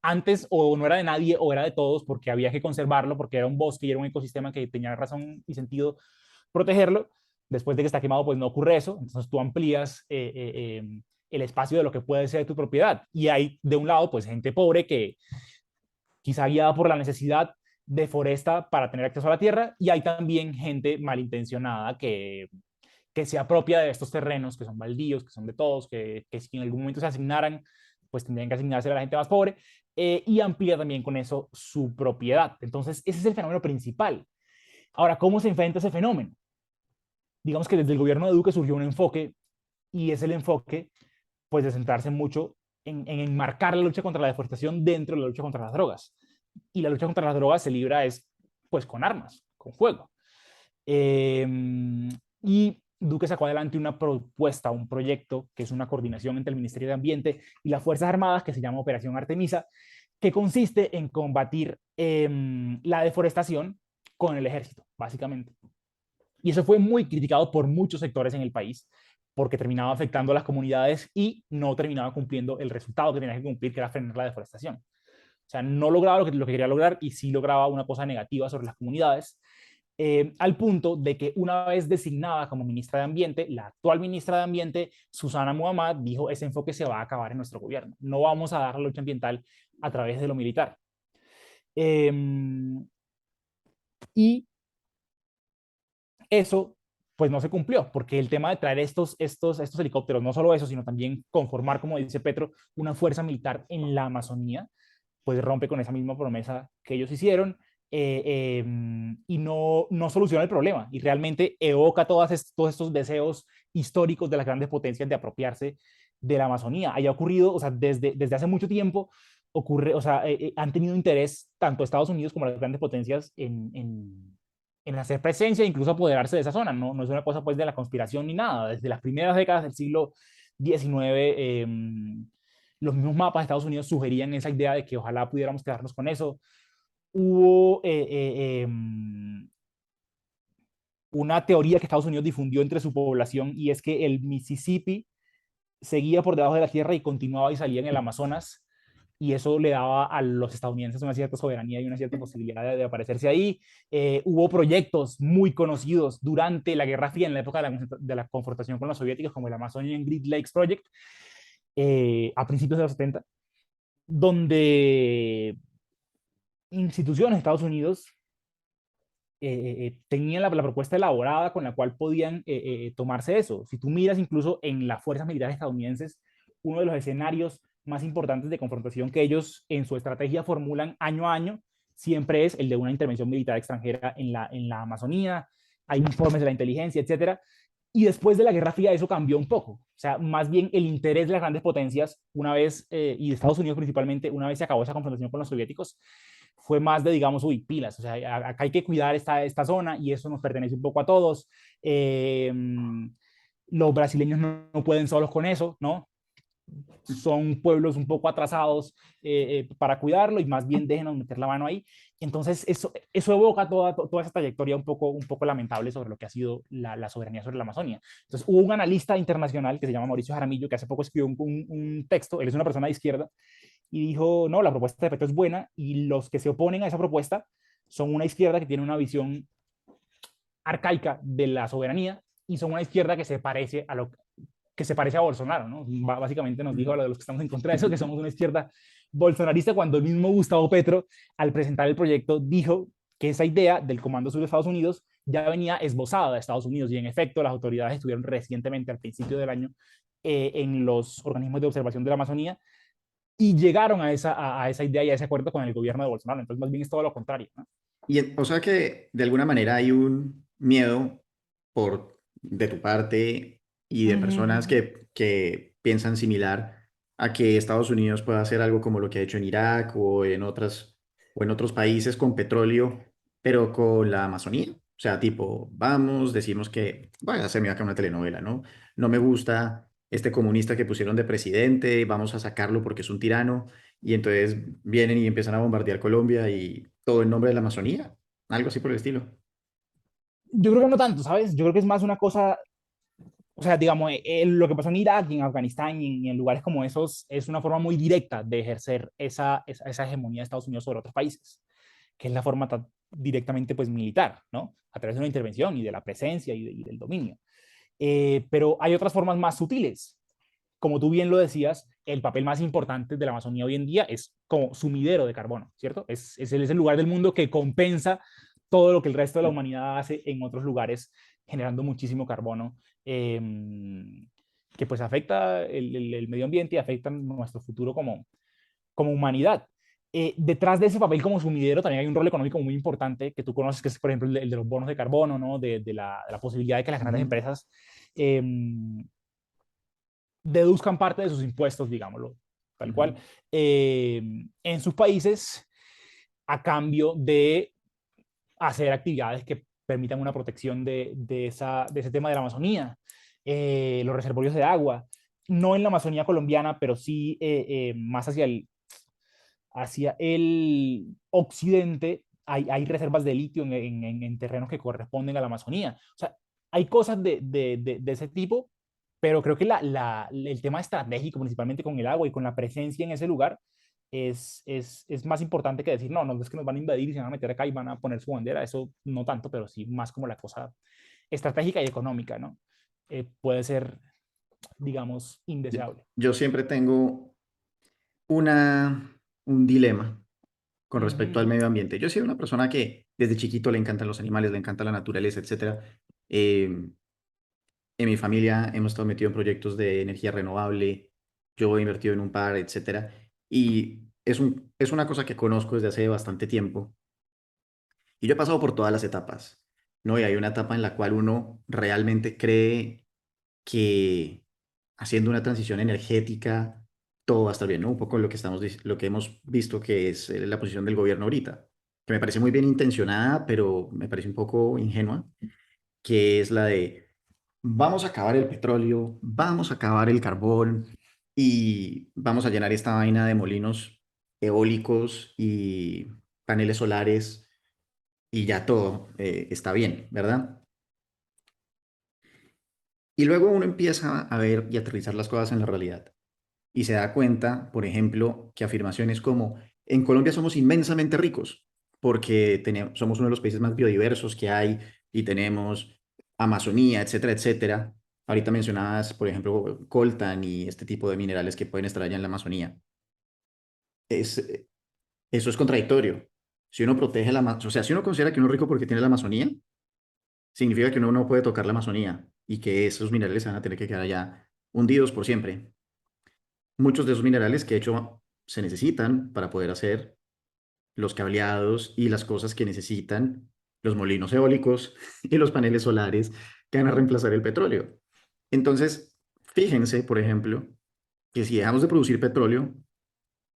antes o no era de nadie o era de todos porque había que conservarlo, porque era un bosque y era un ecosistema que tenía razón y sentido protegerlo. Después de que está quemado, pues no ocurre eso. Entonces tú amplías el espacio de lo que puede ser tu propiedad. Y hay de un lado, pues gente pobre que quizá guiada por la necesidad deforesta para tener acceso a la tierra, y hay también gente malintencionada que se apropia de estos terrenos que son baldíos, que son de todos, que si en algún momento se asignaran, pues tendrían que asignarse a la gente más pobre, y amplía también con eso su propiedad. Entonces, ese es el fenómeno principal. Ahora, ¿cómo se enfrenta ese fenómeno? Digamos que desde el gobierno de Duque surgió un enfoque, y es el enfoque, pues, de centrarse mucho en enmarcar la lucha contra la deforestación dentro de la lucha contra las drogas. Y la lucha contra las drogas se libra pues, con armas, con fuego. Y Duque sacó adelante una propuesta, un proyecto, que es una coordinación entre el Ministerio de Ambiente y las Fuerzas Armadas, que se llama Operación Artemisa, que consiste en combatir la deforestación con el ejército, básicamente. Y eso fue muy criticado por muchos sectores en el país, porque terminaba afectando a las comunidades y no terminaba cumpliendo el resultado que tenía que cumplir, que era frenar la deforestación. O sea, no lograba lo que quería lograr, y sí lograba una cosa negativa sobre las comunidades, al punto de que una vez designada como ministra de Ambiente, la actual ministra de Ambiente, Susana Muhammad, dijo: ese enfoque se va a acabar en nuestro gobierno. No vamos a dar la lucha ambiental a través de lo militar. Eh, y eso pues no se cumplió, porque el tema de traer estos helicópteros, no solo eso, sino también conformar, como dice Petro, una fuerza militar en la Amazonía, pues rompe con esa misma promesa que ellos hicieron, y no soluciona el problema, y realmente evoca todos estos deseos históricos de las grandes potencias de apropiarse de la Amazonía. Haya ocurrido, o sea, desde hace mucho tiempo ocurre, o sea, han tenido interés tanto Estados Unidos como las grandes potencias en hacer presencia e incluso apoderarse de esa zona. No es una cosa pues de la conspiración ni nada. Desde las primeras décadas del siglo XIX, los mismos mapas de Estados Unidos sugerían esa idea de que ojalá pudiéramos quedarnos con eso. Hubo una teoría que Estados Unidos difundió entre su población, y es que el Mississippi seguía por debajo de la tierra y continuaba y salía en el Amazonas, y eso le daba a los estadounidenses una cierta soberanía y una cierta posibilidad de aparecerse ahí. Hubo proyectos muy conocidos durante la Guerra Fría, en la época de la confrontación con los soviéticos, como el Amazonian Great Lakes Project, a principios de los 70, donde instituciones de Estados Unidos tenían la propuesta elaborada con la cual podían tomarse eso. Si tú miras incluso en las fuerzas militares estadounidenses, uno de los escenarios más importantes de confrontación que ellos en su estrategia formulan año a año siempre es el de una intervención militar extranjera en la Amazonía. Hay informes de la inteligencia, etcétera. Y después de la Guerra Fría eso cambió un poco. O sea, más bien el interés de las grandes potencias, una vez, y de Estados Unidos principalmente, una vez se acabó esa confrontación con los soviéticos, fue más de, digamos, uy, pilas, o sea, acá hay que cuidar esta zona y eso nos pertenece un poco a todos. Los brasileños no pueden solos con eso, ¿no? Son pueblos un poco atrasados para cuidarlo y más bien déjenos meter la mano ahí. Entonces, eso evoca toda esa trayectoria un poco lamentable sobre lo que ha sido la soberanía sobre la Amazonia. Entonces, hubo un analista internacional que se llama Mauricio Jaramillo, que hace poco escribió un texto, él es una persona de izquierda, y dijo, no, la propuesta de Petro es buena y los que se oponen a esa propuesta son una izquierda que tiene una visión arcaica de la soberanía y son una izquierda que se parece a lo que se parece a Bolsonaro, ¿no? Básicamente nos dijo a lo de los que estamos en contra de eso que somos una izquierda bolsonarista, cuando el mismo Gustavo Petro al presentar el proyecto dijo que esa idea del Comando Sur de Estados Unidos ya venía esbozada de Estados Unidos, y en efecto las autoridades estuvieron recientemente al principio del año en los organismos de observación de la Amazonía y llegaron a esa idea y a ese acuerdo con el gobierno de Bolsonaro. Entonces, más bien es todo lo contrario, ¿no? Y o sea que de alguna manera hay un miedo de tu parte y de personas Mm, que piensan similar a que Estados Unidos pueda hacer algo como lo que ha hecho en Irak o en otros países con petróleo, pero con la Amazonía. O sea, tipo, vamos, decimos que, vaya a hacerme acá una telenovela, ¿no? No me gusta este comunista que pusieron de presidente, vamos a sacarlo porque es un tirano y entonces vienen y empiezan a bombardear Colombia y todo en nombre de la Amazonía, algo así por el estilo. yo creo que no tanto, ¿sabes? Yo creo que es más una cosa, o sea, digamos, lo que pasó en Irak y en Afganistán y en lugares como esos es una forma muy directa de ejercer esa hegemonía de Estados Unidos sobre otros países, que es la forma directamente pues militar, ¿no? A través de una intervención y de la presencia y del dominio. Pero hay otras formas más sutiles. Como tú bien lo decías, el papel más importante de la Amazonía hoy en día es como sumidero de carbono, ¿cierto? Es el lugar del mundo que compensa todo lo que el resto de la humanidad hace en otros lugares, generando muchísimo carbono, eh, que pues afecta el medio ambiente y afecta nuestro futuro como humanidad. Detrás de ese papel como sumidero también hay un rol económico muy importante que tú conoces, que es, por ejemplo, el de los bonos de carbono, ¿no? De la posibilidad de que las grandes Ujú. empresas eh, deduzcan parte de sus impuestos, digámoslo, tal cual, Ujú. en sus países a cambio de hacer actividades que permitan una protección de ese tema de la Amazonía, los reservorios de agua, no en la Amazonía colombiana, pero sí más hacia el occidente. Hay reservas de litio en terrenos que corresponden a la Amazonía. O sea, hay cosas de ese tipo, pero creo que el tema estratégico, principalmente con el agua y con la presencia en ese lugar, es más importante que decir, no, no es que nos van a invadir y se van a meter acá y van a poner su bandera, eso no tanto, pero sí más como la cosa estratégica y económica, ¿no? Puede ser, digamos, Yo, indeseable. yo siempre tengo un dilema con respecto al Ujú, medio ambiente. Yo he sido una persona que desde chiquito le encantan los animales, le encanta la naturaleza, etcétera. Eh, en mi familia hemos estado metidos en proyectos de energía renovable, yo he invertido en un par, etcétera. Y es una cosa que conozco desde hace bastante tiempo. Y yo he pasado por todas las etapas, ¿no? Y hay una etapa en la cual uno realmente cree que haciendo una transición energética todo va a estar bien, ¿no? Un poco lo que lo que hemos visto que es la posición del gobierno ahorita, que me parece muy bien intencionada, pero me parece un poco ingenua, que es la de vamos a acabar el petróleo, vamos a acabar el carbón y vamos a llenar esta vaina de molinos eólicos y paneles solares y ya todo está bien, ¿verdad? Y luego uno empieza a ver y aterrizar las cosas en la realidad y se da cuenta, por ejemplo, que afirmaciones como en Colombia somos inmensamente ricos porque somos uno de los países más biodiversos que hay y tenemos Amazonía, etcétera, etcétera. Ahorita mencionabas, por ejemplo, coltan y este tipo de minerales que pueden estar allá en la Amazonía. Es, eso es contradictorio. Si uno protege o sea, si uno considera que uno es rico porque tiene la Amazonía, significa que uno no puede tocar la Amazonía y que esos minerales se van a tener que quedar allá hundidos por siempre. Muchos de esos minerales que de hecho se necesitan para poder hacer los cableados y las cosas que necesitan los molinos eólicos y los paneles solares que van a reemplazar el petróleo. Entonces, fíjense, por ejemplo, que si dejamos de producir petróleo,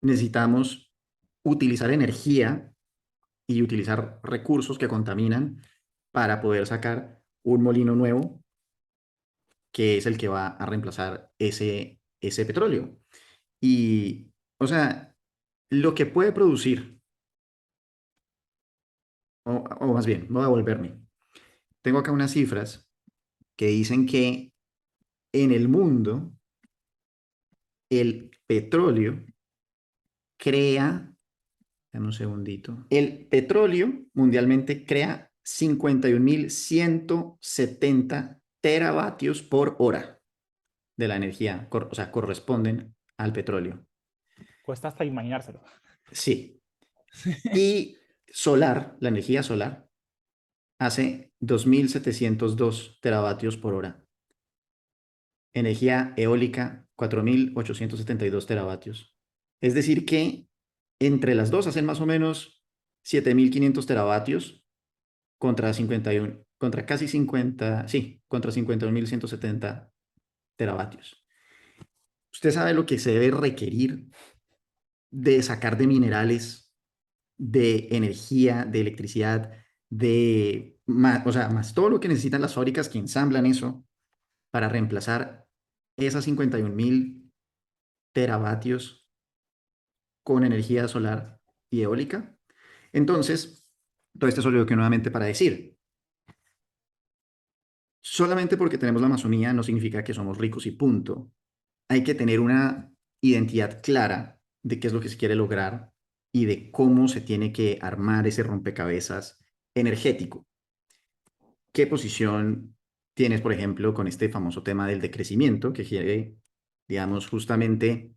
necesitamos utilizar energía y utilizar recursos que contaminan para poder sacar un molino nuevo que es el que va a reemplazar ese petróleo. Y, o sea, lo que puede producir, o más bien, voy a volverme. Tengo acá unas cifras que dicen que en el mundo el petróleo crea, dame un segundito, el petróleo mundialmente crea 51.170 teravatios por hora de la energía, o sea, corresponden al petróleo. Cuesta hasta imaginárselo. Sí. Y solar, la energía solar, hace 2.702 teravatios por hora. Energía eólica, 4.872 teravatios. Es decir, que entre las dos hacen más o menos 7.500 teravatios contra 51, contra casi 50, sí, contra 51.170 teravatios. Usted sabe lo que se debe requerir de sacar de minerales, de energía, de electricidad, o sea, más todo lo que necesitan las fábricas que ensamblan eso para reemplazar esas 51.000 teravatios con energía solar y eólica. Entonces, todo esto solo que nuevamente para decir, solamente porque tenemos la Amazonía no significa que somos ricos y punto. Hay que tener una identidad clara de qué es lo que se quiere lograr y de cómo se tiene que armar ese rompecabezas energético. ¿Qué posición tienes, por ejemplo, con este famoso tema del decrecimiento que quiere, digamos, justamente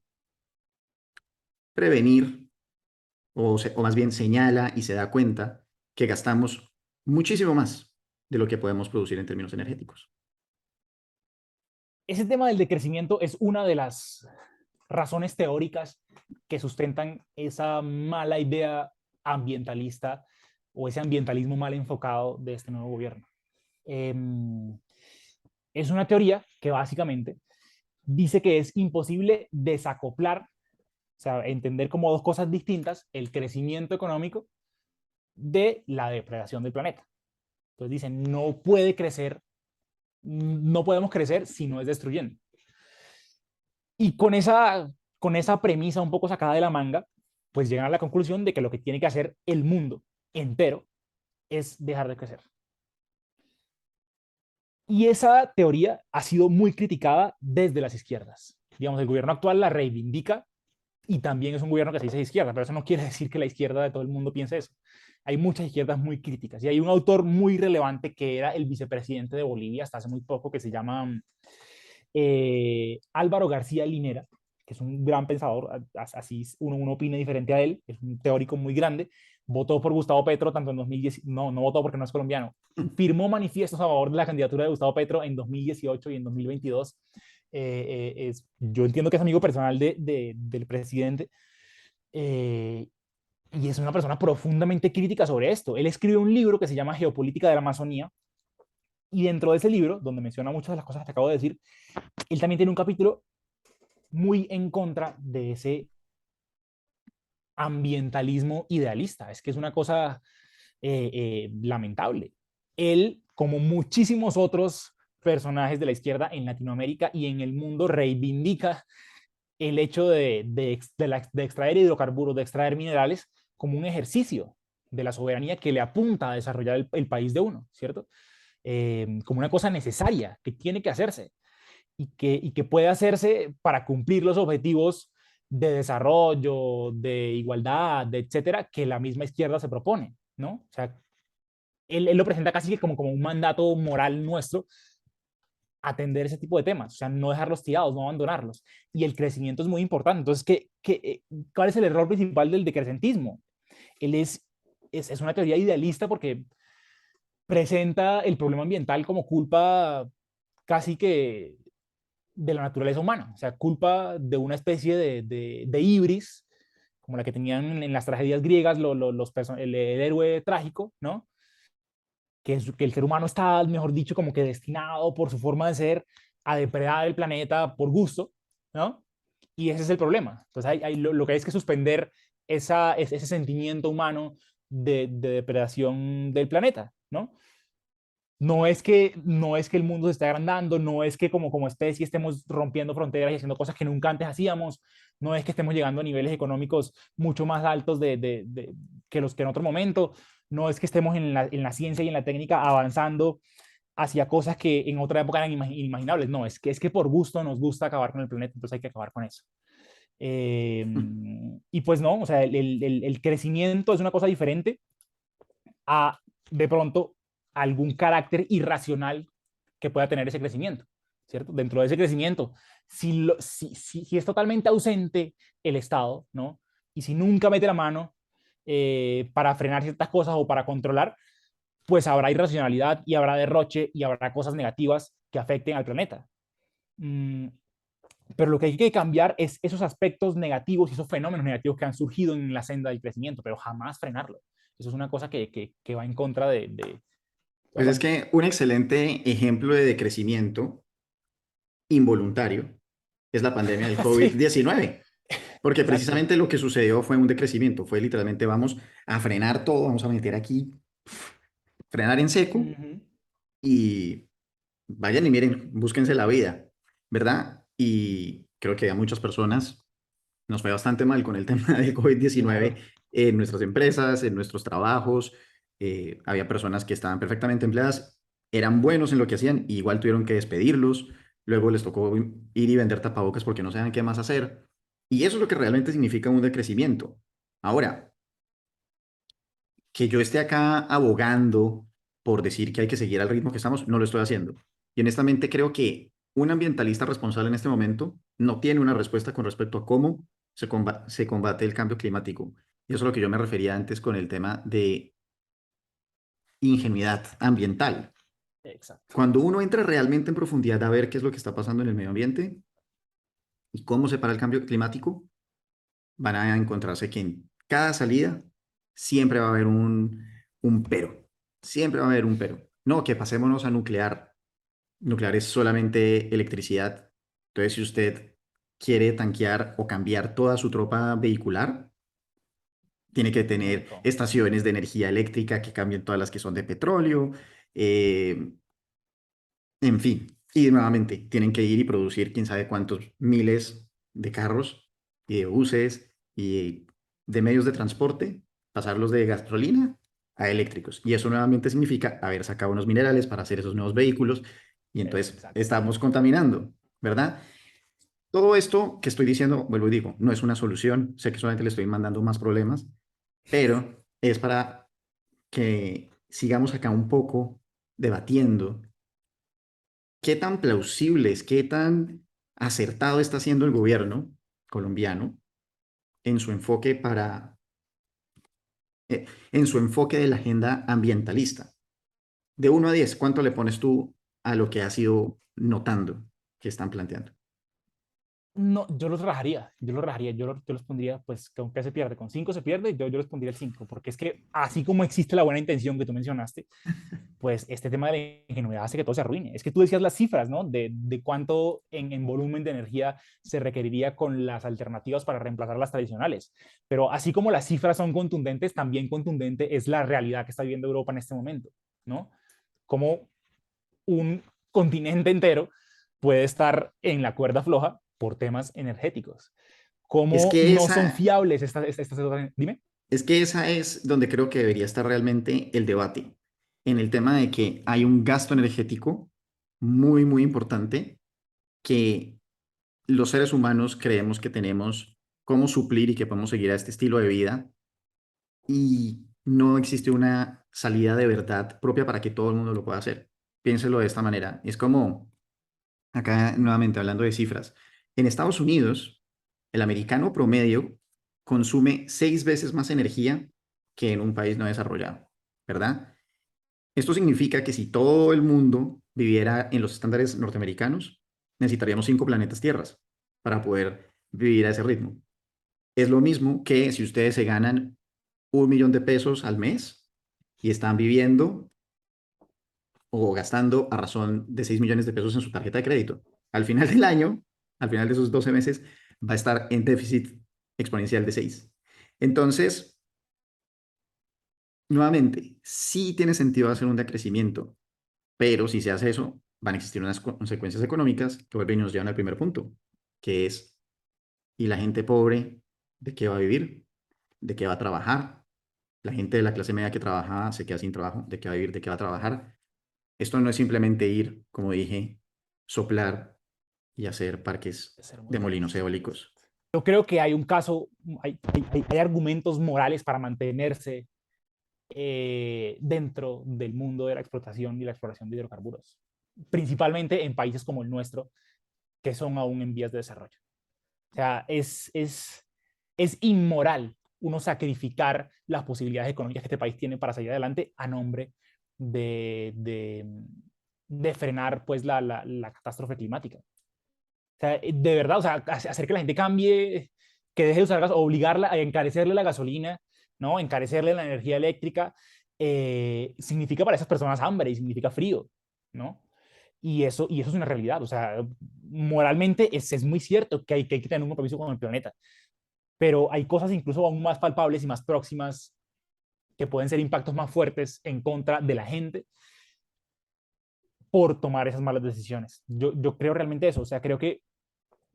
prevenir o más bien señala y se da cuenta que gastamos muchísimo más de lo que podemos producir en términos energéticos? Ese tema del decrecimiento es una de las razones teóricas que sustentan esa mala idea ambientalista o ese ambientalismo mal enfocado de este nuevo gobierno. Eh, es una teoría que básicamente dice que es imposible desacoplar, o sea, entender como dos cosas distintas, el crecimiento económico de la depredación del planeta. Entonces dicen, no puede crecer, no podemos crecer si no es destruyendo. Y con esa premisa un poco sacada de la manga, pues llegan a la conclusión de que lo que tiene que hacer el mundo entero es dejar de crecer. Y esa teoría ha sido muy criticada desde las izquierdas. Digamos, el gobierno actual la reivindica y también es un gobierno que se dice de izquierda, pero eso no quiere decir que la izquierda de todo el mundo piense eso. Hay muchas izquierdas muy críticas y hay un autor muy relevante que era el vicepresidente de Bolivia hasta hace muy poco que se llama Álvaro García Linera, que es un gran pensador, así uno opina diferente a él, es un teórico muy grande, votó por Gustavo Petro tanto en 2010, no votó porque no es colombiano, firmó manifiestos a favor de la candidatura de Gustavo Petro en 2018 y en 2022. Yo entiendo que es amigo personal del presidente eh, y es una persona profundamente crítica sobre esto. Él escribe un libro que se llama Geopolítica de la Amazonía y dentro de ese libro, donde menciona muchas de las cosas que te acabo de decir, él también tiene un capítulo muy en contra de ese ambientalismo idealista. Es que es una cosa lamentable. Él, como muchísimos otros personajes de la izquierda en Latinoamérica y en el mundo, reivindica el hecho de extraer hidrocarburos, de extraer minerales, como un ejercicio de la soberanía que le apunta a desarrollar el país de uno, ¿cierto? como una cosa necesaria que tiene que hacerse y que puede hacerse para cumplir los objetivos de desarrollo, de igualdad, de etcétera, que la misma izquierda se propone, ¿no? O sea, él lo presenta casi que como un mandato moral nuestro atender ese tipo de temas, o sea, no dejarlos tirados, no abandonarlos. Y el crecimiento es muy importante. Entonces, ¿cuál es el error principal del decrecentismo? Él es una teoría idealista porque presenta el problema ambiental como culpa casi que de la naturaleza humana, o sea, culpa de una especie de ibris, como la que tenían en las tragedias griegas el héroe trágico, ¿no? Que el ser humano está, mejor dicho, como que destinado por su forma de ser a depredar el planeta por gusto, ¿no? Y ese es el problema. Entonces lo que hay es que suspender ese sentimiento humano de depredación del planeta, ¿no? No es que el mundo se esté agrandando, no es que como especie estemos rompiendo fronteras y haciendo cosas que nunca antes hacíamos, no es que estemos llegando a niveles económicos mucho más altos que los que en otro momento, no es que estemos en la ciencia y en la técnica avanzando hacia cosas que en otra época eran inimaginables, no, es que por gusto nos gusta acabar con el planeta, entonces hay que acabar con eso. Y pues no, o sea, el crecimiento es una cosa diferente a de pronto algún carácter irracional que pueda tener ese crecimiento, ¿cierto? Dentro de ese crecimiento, si es totalmente ausente el Estado, ¿no? Y si nunca mete la mano para frenar ciertas cosas o para controlar, pues habrá irracionalidad y habrá derroche y habrá cosas negativas que afecten al planeta. Mm, pero lo que hay que cambiar es esos aspectos negativos y esos fenómenos negativos que han surgido en la senda del crecimiento, pero jamás frenarlo. Eso es una cosa que va en contra de toda Pues la es humanidad. que un excelente ejemplo de decrecimiento involuntario es la pandemia del Sí, COVID-19, porque exacto. precisamente lo que sucedió fue un decrecimiento, fue literalmente vamos a frenar todo, vamos a meter aquí, frenar en seco Ujú. y vayan y miren, búsquense la vida, ¿verdad? Y creo que a muchas personas nos fue bastante mal con el tema del COVID-19 Claro. en nuestras empresas, en nuestros trabajos. Había personas que estaban perfectamente empleadas, eran buenos en lo que hacían, y igual tuvieron que despedirlos. Luego les tocó ir y vender tapabocas porque no saben qué más hacer. Y eso es lo que realmente significa un decrecimiento. Ahora, que yo esté acá abogando por decir que hay que seguir al ritmo que estamos, no lo estoy haciendo. Y honestamente creo que un ambientalista responsable en este momento no tiene una respuesta con respecto a cómo se combate el cambio climático. Y eso es lo que yo me refería antes con el tema de ingenuidad ambiental. Exacto. Cuando uno entra realmente en profundidad a ver qué es lo que está pasando en el medio ambiente y cómo se para el cambio climático, van a encontrarse que en cada salida siempre va a haber un pero. Siempre va a haber un pero. No, que pasémonos a nuclear. Nuclear es solamente electricidad. Entonces, si usted quiere tanquear o cambiar toda su tropa vehicular, tiene que Un tener montón. estaciones de energía eléctrica que cambien todas las que son de petróleo. eh, en fin, y nuevamente tienen que ir y producir quién sabe cuántos miles de carros y de buses y de medios de transporte, pasarlos de gasolina a eléctricos. Y eso nuevamente significa haber sacado unos minerales para hacer esos nuevos vehículos y entonces Exacto. estamos contaminando, ¿verdad? Todo esto que estoy diciendo, vuelvo y digo, no es una solución, sé que solamente le estoy mandando más problemas, pero es para que sigamos acá un poco debatiendo qué tan plausibles, qué tan acertado está haciendo el gobierno colombiano en su enfoque en su enfoque de la agenda ambientalista. De 1 a 10, ¿cuánto le pones tú a lo que has ido notando que están planteando? No, yo los rajaría, yo los pondría, pues, ¿con qué se pierde? Con 5 se pierde, yo les pondría el 5 porque es que así como existe la buena intención que tú mencionaste, pues este tema de la ingenuidad hace que todo se arruine. Es que tú decías las cifras, ¿no? De cuánto en volumen de energía se requeriría con las alternativas para reemplazar las tradicionales. Pero así como las cifras son contundentes, también contundente es la realidad que está viviendo Europa en este momento, ¿no? Como un continente entero puede estar en la cuerda floja por temas energéticos. Es ¿Cómo que no son esa, fiables Dime. es que esa es donde creo que debería estar realmente el debate. en el tema de que hay un gasto energético muy, muy importante que los seres humanos creemos que tenemos cómo suplir y que podemos seguir a este estilo de vida y no existe una salida de verdad propia para que todo el mundo lo pueda hacer. Piénselo de esta manera. Es como, acá nuevamente hablando de cifras, en Estados Unidos, el americano promedio consume 6 veces más energía que en un país no desarrollado, ¿verdad? Esto significa que si todo el mundo viviera en los estándares norteamericanos, necesitaríamos 5 planetas Tierras para poder vivir a ese ritmo. Es lo mismo que si ustedes se ganan 1 millón de pesos al mes y están viviendo o gastando a razón de 6 millones de pesos en su tarjeta de crédito. Al final del año, al final de esos 12 meses, va a estar en déficit exponencial de 6. Entonces, nuevamente, sí tiene sentido hacer un decrecimiento, pero si se hace eso, van a existir unas consecuencias económicas que vuelven y nos llevan al primer punto, que es, ¿y la gente pobre de qué va a vivir? ¿De qué va a trabajar? La gente de la clase media que trabaja se queda sin trabajo, ¿de qué va a vivir? ¿De qué va a trabajar? Esto no es simplemente ir, como dije, soplar y hacer parques De ser muy de molinos grandes. eólicos. Yo creo que hay un caso, hay argumentos morales para mantenerse dentro del mundo de la explotación y la exploración de hidrocarburos, principalmente en países como el nuestro, que son aún en vías de desarrollo. O sea, es inmoral uno sacrificar las posibilidades económicas que este país tiene para salir adelante a nombre de, de, de frenar pues la catástrofe climática. O sea, de verdad, o sea, hacer que la gente cambie, que deje de usar gas, obligarla a encarecerle la gasolina, ¿no? Encarecerle la energía eléctrica, significa para esas personas hambre y significa frío, ¿no? Y eso es una realidad. O sea, moralmente es muy cierto que hay que tener un compromiso con el planeta, pero hay cosas incluso aún más palpables y más próximas que pueden ser impactos más fuertes en contra de la gente por tomar esas malas decisiones. Yo creo realmente eso. O sea, creo que,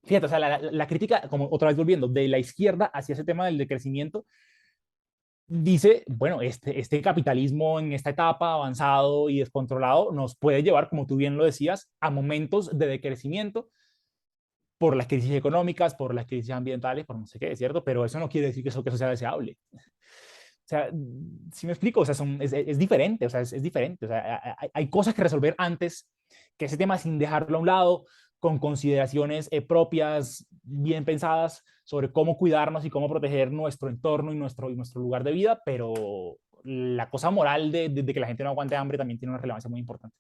fíjate, o sea, la crítica, como otra vez volviendo, de la izquierda hacia ese tema del decrecimiento, dice, bueno, este capitalismo en esta etapa avanzado y descontrolado nos puede llevar, como tú bien lo decías, a momentos de decrecimiento por las crisis económicas, por las crisis ambientales, por no sé qué, ¿es cierto? Pero eso no quiere decir que eso sea deseable. O sea, si me explico, o sea, es diferente, o sea, es diferente. O sea, hay cosas que resolver antes que ese tema sin dejarlo a un lado, con consideraciones propias, bien pensadas sobre cómo cuidarnos y cómo proteger nuestro entorno y nuestro lugar de vida, pero la cosa moral de que la gente no aguante hambre también tiene una relevancia muy importante.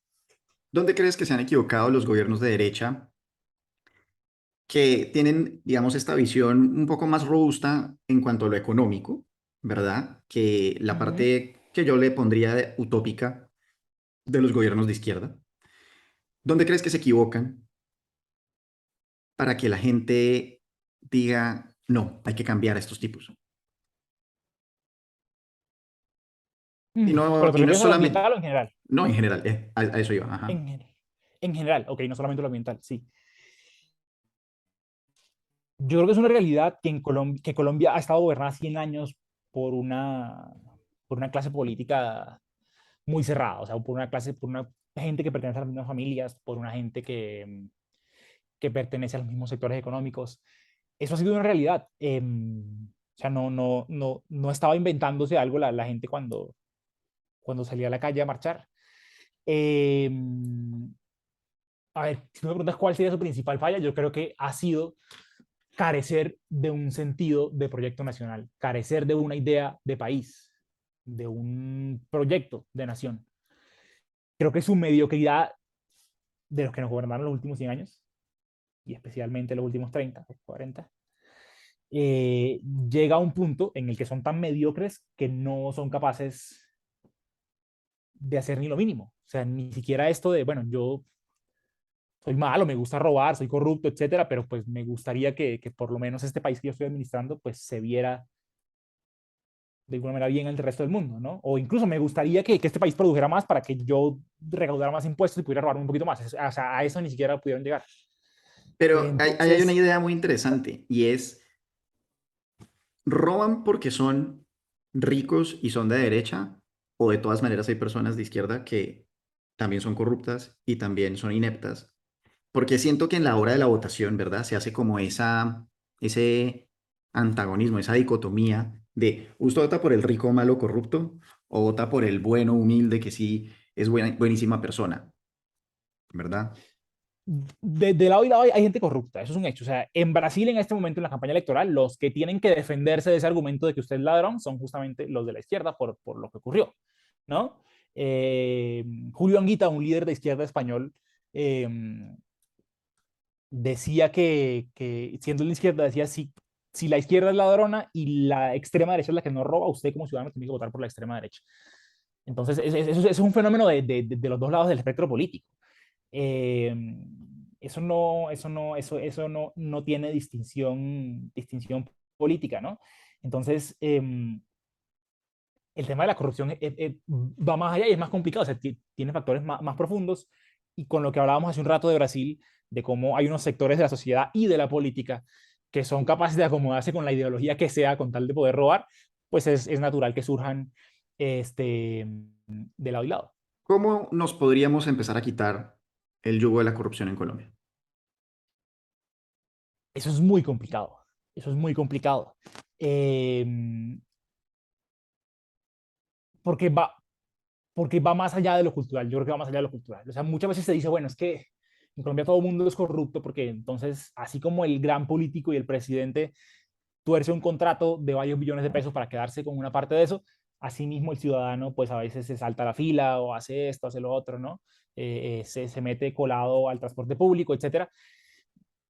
¿Dónde crees que se han equivocado los gobiernos de derecha que tienen, digamos, esta visión un poco más robusta en cuanto a lo económico, ¿verdad? Que la Ujú. parte que yo le pondría de utópica de los gobiernos de izquierda. ¿Dónde crees que se equivocan para que la gente diga, no, hay que cambiar a estos tipos? ¿Pero te Y no es refieres a lo solamente, ambiental o en general? no en general, a eso iba, ajá. En, en general, ok, no solamente lo ambiental, sí. Yo creo que es una realidad que Colombia ha estado gobernada 100 años por una clase política muy cerrada, o sea, por una gente que pertenece a las mismas familias, por una gente que pertenece a los mismos sectores económicos. Eso ha sido una realidad. O sea, no estaba inventándose algo la gente cuando salía a la calle a marchar. Eh, a ver, si me preguntas cuál sería su principal falla, yo creo que ha sido carecer de un sentido de proyecto nacional, carecer de una idea de país, de un proyecto de nación. Creo que su mediocridad de los que nos gobernaron los últimos 100 años, y especialmente los últimos 30 o 40, llega a un punto en el que son tan mediocres que no son capaces de hacer ni lo mínimo. O sea, ni siquiera esto de, bueno, yo soy malo, me gusta robar, soy corrupto, etcétera, pero pues me gustaría que por lo menos este país que yo estoy administrando pues se viera de alguna manera bien el resto del mundo, ¿no? O incluso me gustaría que este país produjera más para que yo recaudara más impuestos y pudiera robar un poquito más. O sea, a eso ni siquiera pudieron llegar. Pero ahí hay una Entonces, idea muy interesante y es, roban porque son ricos y son de derecha o de todas maneras hay personas de izquierda que también son corruptas y también son ineptas, porque siento que en la hora de la votación, ¿verdad? Se hace como ese antagonismo, esa dicotomía de usted vota por el rico, malo, corrupto, o vota por el bueno, humilde, que sí es buenísima persona, ¿verdad? De lado y lado hay gente corrupta, eso es un hecho. O sea, en Brasil en este momento en la campaña electoral, los que tienen que defenderse de ese argumento de que usted es ladrón son justamente los de la izquierda por lo que ocurrió, ¿no? Eh, Julio Anguita, un líder de izquierda español, eh, decía que siendo la izquierda, decía, si la izquierda es ladrona y la extrema derecha es la que no roba, usted como ciudadano tiene que votar por la extrema derecha. Entonces, eso es un fenómeno de los dos lados del espectro político. Eh, eso no tiene distinción política, ¿no? Entonces, el tema de la corrupción va más allá y es más complicado, o sea, tiene factores más profundos y con lo que hablábamos hace un rato de Brasil, de cómo hay unos sectores de la sociedad y de la política que son capaces de acomodarse con la ideología que sea con tal de poder robar, pues es natural que surjan este, de lado y lado. ¿Cómo nos podríamos empezar a quitar el yugo de la corrupción en Colombia? Eso es muy complicado, eso es muy complicado. Eh, porque va, porque va más allá de lo cultural, yo creo que va más allá de lo cultural. O sea, muchas veces se dice, bueno, es que en Colombia todo el mundo es corrupto porque entonces, así como el gran político y el presidente tuerce un contrato de varios billones de pesos para quedarse con una parte de eso, asimismo el ciudadano pues a veces se salta la fila o hace esto, hace lo otro, ¿no? Se mete colado al transporte público, etcétera.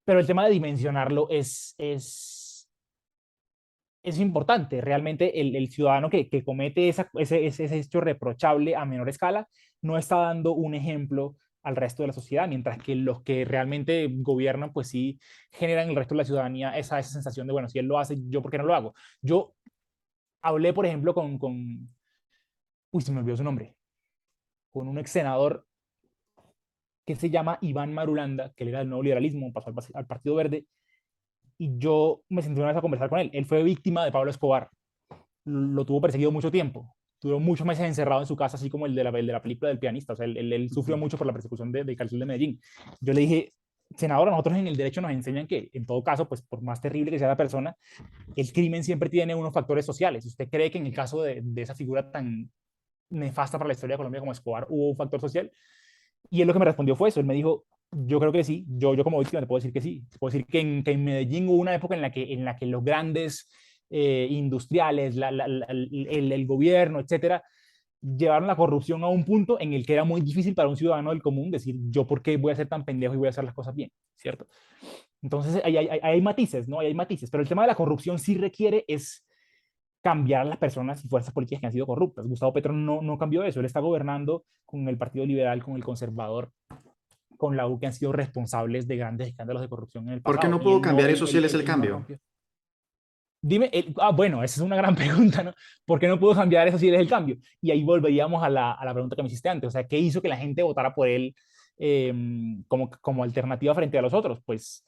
Pero el tema de dimensionarlo es importante. Realmente el ciudadano que comete ese hecho reprochable a menor escala no está dando un ejemplo al resto de la sociedad, mientras que los que realmente gobiernan, pues sí generan en el resto de la ciudadanía esa sensación de, bueno, si él lo hace, yo por qué no lo hago. Yo hablé, por ejemplo, uy, se me olvidó su nombre, con un ex senador que se llama Iván Marulanda, que él era del nuevo liberalismo, pasó al Partido Verde, y yo me senté una vez a conversar con él. Él fue víctima de Pablo Escobar, lo tuvo perseguido mucho tiempo. Duró muchos meses encerrado en su casa, así como el de la película del pianista. O sea, él sufrió Ujú. mucho por la persecución de Carcel de Medellín. Yo le dije, senador, nosotros en el derecho nos enseñan que, en todo caso, pues por más terrible que sea la persona, el crimen siempre tiene unos factores sociales. ¿Usted cree que en el caso de esa figura tan nefasta para la historia de Colombia como Escobar hubo un factor social? Y él lo que me respondió fue eso. Él me dijo, yo creo que sí, yo como víctima te puedo decir que sí. Te puedo decir que en Medellín hubo una época en la que los grandes industriales, el gobierno, etcétera, llevaron la corrupción a un punto en el que era muy difícil para un ciudadano del común decir, yo por qué voy a ser tan pendejo y voy a hacer las cosas bien, ¿cierto? Entonces hay matices, ¿no? Hay matices, pero el tema de la corrupción sí requiere es cambiar a las personas y fuerzas políticas que han sido corruptas. Gustavo Petro no cambió eso, él está gobernando con el Partido Liberal, con el Conservador, con la U, que han sido responsables de grandes escándalos de corrupción en el ¿Por qué pasado, no y puedo él cambiar no, eso si él es el él no cambio? rompió. Dime, bueno, esa es una gran pregunta, ¿no? ¿Por qué no pudo cambiar eso si él es el cambio? Y ahí volveríamos a la pregunta que me hiciste antes, o sea, ¿qué hizo que la gente votara por él eh, como alternativa frente a los otros? Pues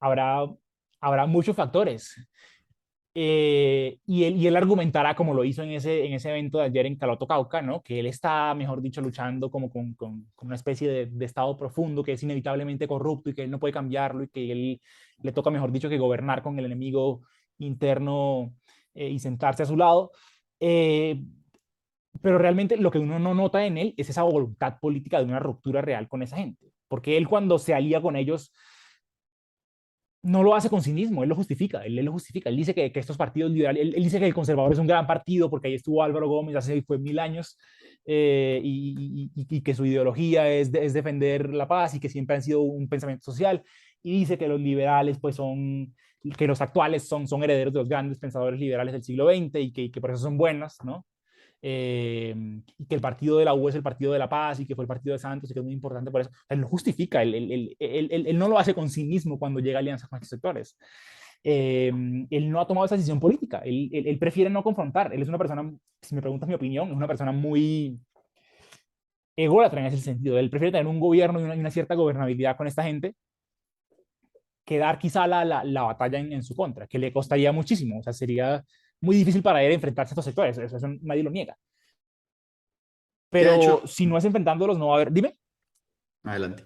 habrá, habrá muchos factores. Y él argumentará, como lo hizo en ese evento de ayer en Caloto, Cauca, ¿no? Que él está, mejor dicho, luchando como con una especie de estado profundo que es inevitablemente corrupto y que él no puede cambiarlo y que él le toca, mejor dicho, que gobernar con el enemigo interno y sentarse a su lado. Eh, pero realmente lo que uno no nota en él es esa voluntad política de una ruptura real con esa gente. Porque él cuando se alía con ellos no lo hace con cinismo, él lo justifica, él lo justifica, él dice que estos partidos liberales, él dice que el conservador es un gran partido porque ahí estuvo Álvaro Gómez hace fue 1000 años y que su ideología es defender la paz y que siempre han sido un pensamiento social, y dice que los liberales pues que los actuales son herederos de los grandes pensadores liberales del siglo XX y que por eso son buenos, ¿no? Y que el partido de la U es el partido de la paz y que fue el partido de Santos y que es muy importante por eso. Él lo justifica, él no lo hace con sí mismo cuando llega a alianzas con estos sectores. Él no ha tomado esa decisión política, él prefiere no confrontar. Él es una persona, si me preguntas mi opinión, es una persona muy ególatra en ese sentido. Él prefiere tener un gobierno y una cierta gobernabilidad con esta gente que dar quizá la batalla en su contra, que le costaría muchísimo. O sea, sería muy difícil para él enfrentarse a estos sectores, eso nadie lo niega. ¿Qué ha Pero hecho? si no es enfrentándolos, no va a haber... Dime, Adelante.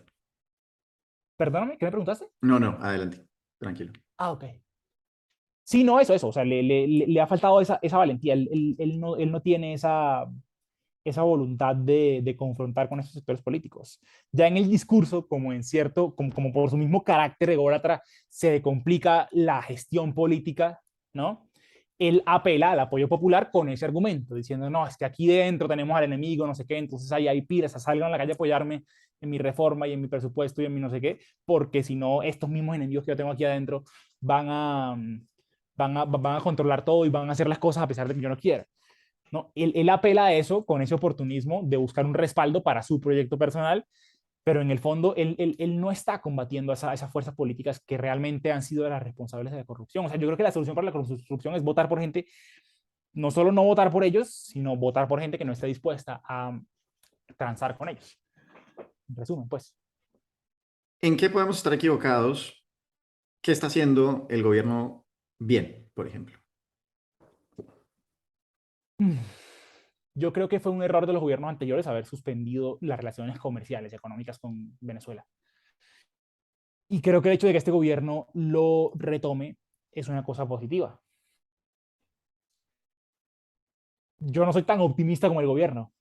perdóname, ¿qué me preguntaste? No, no, adelante. Tranquilo. Ah, ok. Sí, no, eso, o sea, le ha faltado esa valentía, él no tiene esa voluntad de confrontar con esos sectores políticos. Ya en el discurso, como en cierto, como por su mismo carácter ególatra, se complica la gestión política, ¿no? Él apela al apoyo popular con ese argumento, diciendo, no, es que aquí dentro tenemos al enemigo, no sé qué, entonces ahí hay pilas, salgan a la calle a apoyarme en mi reforma y en mi presupuesto y en mi no sé qué, porque si no, estos mismos enemigos que yo tengo aquí adentro van a, van a controlar todo y van a hacer las cosas a pesar de que yo no quiera. ¿No? Él apela a eso con ese oportunismo de buscar un respaldo para su proyecto personal, pero en el fondo él no está combatiendo esas fuerzas políticas que realmente han sido las responsables de la corrupción. O sea, yo creo que la solución para la corrupción es votar por gente, no solo no votar por ellos, sino votar por gente que no esté dispuesta a transar con ellos. En resumen, pues. ¿En qué podemos estar equivocados? ¿Qué está haciendo el gobierno bien, por ejemplo? Yo creo que fue un error de los gobiernos anteriores haber suspendido las relaciones comerciales y económicas con Venezuela. Y creo que el hecho de que este gobierno lo retome es una cosa positiva. Yo no soy tan optimista como el gobierno.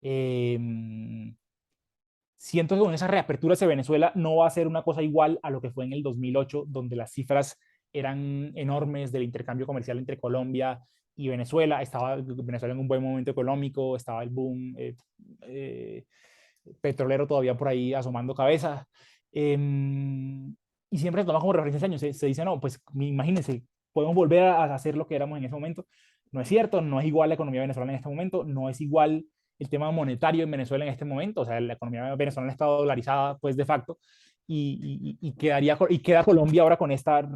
Eh, Siento que con esa reapertura hacia Venezuela no va a ser una cosa igual a lo que fue en el 2008, donde las cifras eran enormes del intercambio comercial entre Colombia y Venezuela. Estaba Venezuela en un buen momento económico, estaba el boom eh, petrolero todavía por ahí asomando cabeza. Eh, y siempre se toma como referencia ese año. Se dice, no, pues imagínense, podemos volver a hacer lo que éramos en ese momento. No es cierto, no es igual la economía venezolana en este momento, no es igual el tema monetario en Venezuela en este momento, o sea, la economía venezolana está dolarizada, pues de facto, y queda Colombia ahora con esta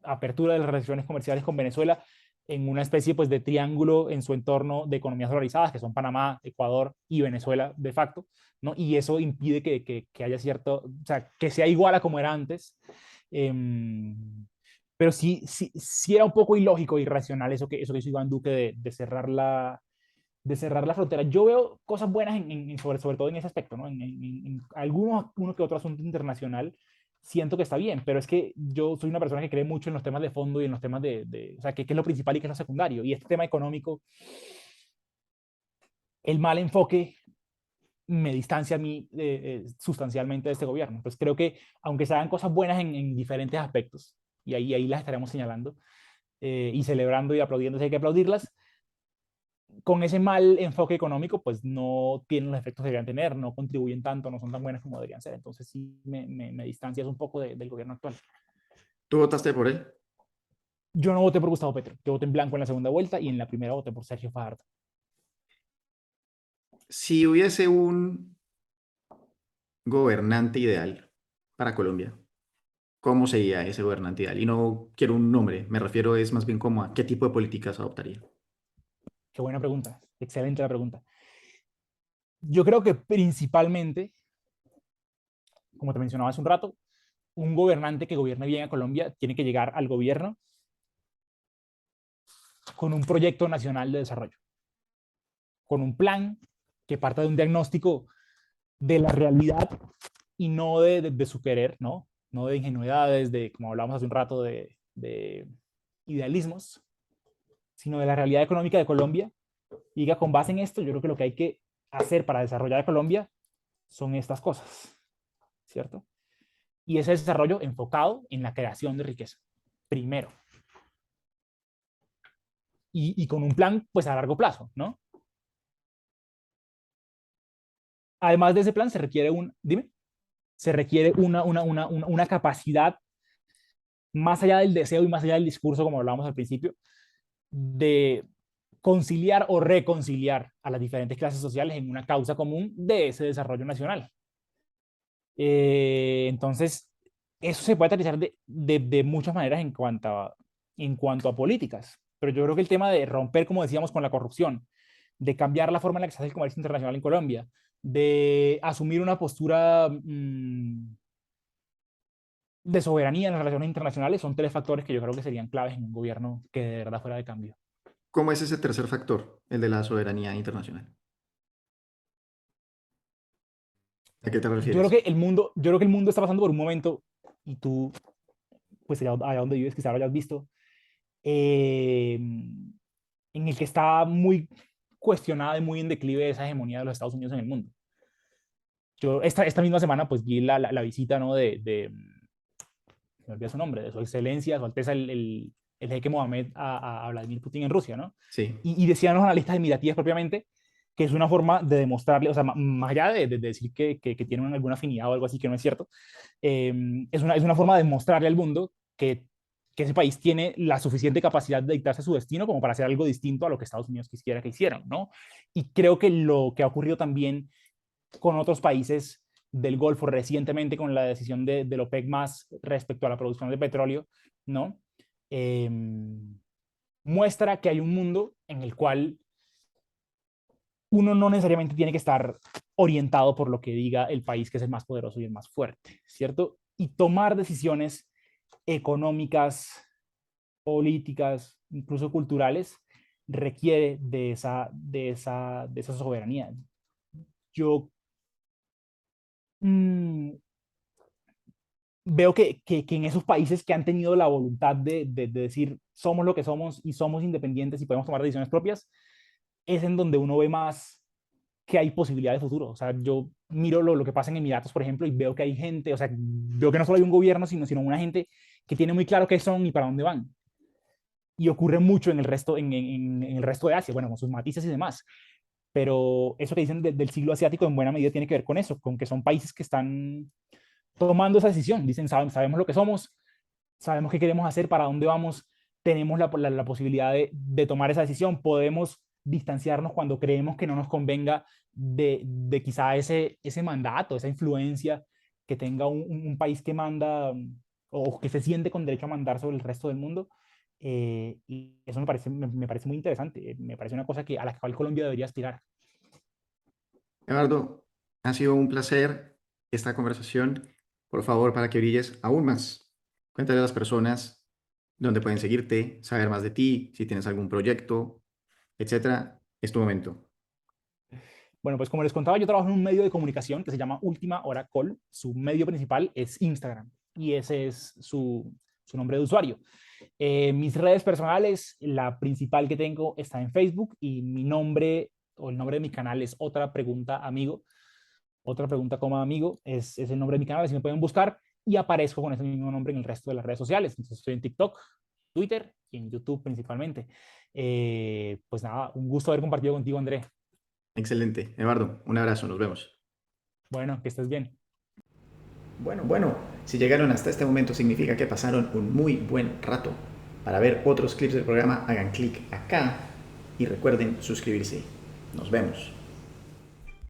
apertura de las relaciones comerciales con Venezuela en una especie pues de triángulo en su entorno de economías dolarizadas, que son Panamá, Ecuador y Venezuela de facto, ¿no? Y eso impide que haya cierto, o sea, que sea igual a como era antes. Eh, pero sí era un poco ilógico e irracional eso que hizo Iván Duque de cerrar la frontera. Yo veo cosas buenas sobre todo en ese aspecto, ¿no? En algunos, uno que otro asunto internacional, siento que está bien, pero es que yo soy una persona que cree mucho en los temas de fondo y en los temas o sea, qué es lo principal y qué es lo secundario. Y este tema económico, el mal enfoque me distancia a mí sustancialmente de este gobierno. Entonces creo que aunque se hagan cosas buenas en diferentes aspectos, y ahí las estaremos señalando y celebrando y aplaudiendo si hay que aplaudirlas, con ese mal enfoque económico, pues no tienen los efectos que deberían tener, no contribuyen tanto, no son tan buenas como deberían ser. Entonces sí me distancias un poco del gobierno actual. ¿Tú votaste por él? Yo no voté por Gustavo Petro, yo voté en blanco en la segunda vuelta y en la primera voté por Sergio Fajardo. Si hubiese un gobernante ideal para Colombia, ¿cómo sería ese gobernante ideal? Y no quiero un nombre, me refiero es más bien como a qué tipo de políticas adoptaría. Qué buena pregunta, excelente la pregunta. Yo creo que principalmente, como te mencionaba hace un rato, un gobernante que gobierne bien a Colombia tiene que llegar al gobierno con un proyecto nacional de desarrollo, con un plan que parta de un diagnóstico de la realidad y no de su querer, ¿no? No de ingenuidades, de, como hablábamos hace un rato, de idealismos, sino de la realidad económica de Colombia. Y que con base en esto, yo creo que lo que hay que hacer para desarrollar a Colombia son estas cosas, ¿cierto? Y ese desarrollo enfocado en la creación de riqueza, primero. Y con un plan, pues a largo plazo, ¿no? Además de ese plan, se requiere una capacidad más allá del deseo y más allá del discurso, como hablábamos al principio, de conciliar o reconciliar a las diferentes clases sociales en una causa común de ese desarrollo nacional. Entonces, eso se puede aterrizar de muchas maneras en cuanto a políticas, pero yo creo que el tema de romper, como decíamos, con la corrupción, de cambiar la forma en la que se hace el comercio internacional en Colombia, de asumir una postura de soberanía en las relaciones internacionales, son tres factores que yo creo que serían claves en un gobierno que de verdad fuera de cambio. ¿Cómo es ese tercer factor, el de la soberanía internacional? ¿A qué te Yo creo refieres? que el mundo, yo creo que el mundo está pasando por un momento, y tú, pues allá donde vives, quizá lo hayas visto, en el que está muy cuestionada y muy en declive esa hegemonía de los Estados Unidos en el mundo. Yo esta misma semana pues vi la visita, ¿no? Me olvidé su nombre, de su excelencia, su alteza el jeque Mohamed a Vladimir Putin en Rusia, ¿no? Sí, Y decían los analistas emiratíes propiamente que es una forma de demostrarle, o sea, más allá de decir que tienen alguna afinidad o algo así, que no es cierto, es una forma de mostrarle al mundo que ese país tiene la suficiente capacidad de dictarse su destino como para hacer algo distinto a lo que Estados Unidos quisiera que hicieran, ¿no? Y creo que lo que ha ocurrido también con otros países del Golfo recientemente con la decisión del OPEC más respecto a la producción de petróleo, ¿no? Eh, muestra que hay un mundo en el cual uno no necesariamente tiene que estar orientado por lo que diga el país que es el más poderoso y el más fuerte, ¿cierto? Y tomar decisiones económicas, políticas, incluso culturales, requiere de esa soberanía. Yo mmm, veo que en esos países que han tenido la voluntad de decir somos lo que somos y somos independientes y podemos tomar decisiones propias, es en donde uno ve más que hay posibilidad de futuro. O sea, yo miro lo que pasa en Emiratos, por ejemplo, y veo que hay gente, o sea, veo que no solo hay un gobierno, sino una gente que tiene muy claro qué son y para dónde van. Y ocurre mucho en el resto, en el resto de Asia, bueno, con sus matices y demás. Pero eso que dicen del siglo asiático en buena medida tiene que ver con eso, con que son países que están tomando esa decisión. Dicen, sabemos lo que somos, sabemos qué queremos hacer, para dónde vamos, tenemos la posibilidad tomar esa decisión, podemos distanciarnos cuando creemos que no nos convenga de quizá ese mandato, esa influencia que tenga un país que manda o que se siente con derecho a mandar sobre el resto del mundo. Y eso me parece muy interesante, me parece una cosa a la cual Colombia debería aspirar. Eduardo, ha sido un placer esta conversación. Por favor, para que brilles aún más, cuéntale a las personas dónde pueden seguirte, saber más de ti, si tienes algún proyecto, etcétera. Es tu momento. Bueno, pues como les contaba, yo trabajo en un medio de comunicación que se llama Última Hora Call. Su medio principal es Instagram y ese es su nombre de usuario. Mis redes personales, la principal que tengo está en Facebook y mi nombre o el nombre de mi canal es Otra Pregunta Amigo. Otra Pregunta como Amigo es el nombre de mi canal, así me pueden buscar y aparezco con ese mismo nombre en el resto de las redes sociales. Entonces estoy en TikTok, Twitter y en YouTube principalmente. Pues nada, un gusto haber compartido contigo, André. Excelente. Eduardo, un abrazo, nos vemos. Bueno, que estés bien. Bueno, si llegaron hasta este momento significa que pasaron un muy buen rato. Para ver otros clips del programa, hagan clic acá y recuerden suscribirse. Nos vemos.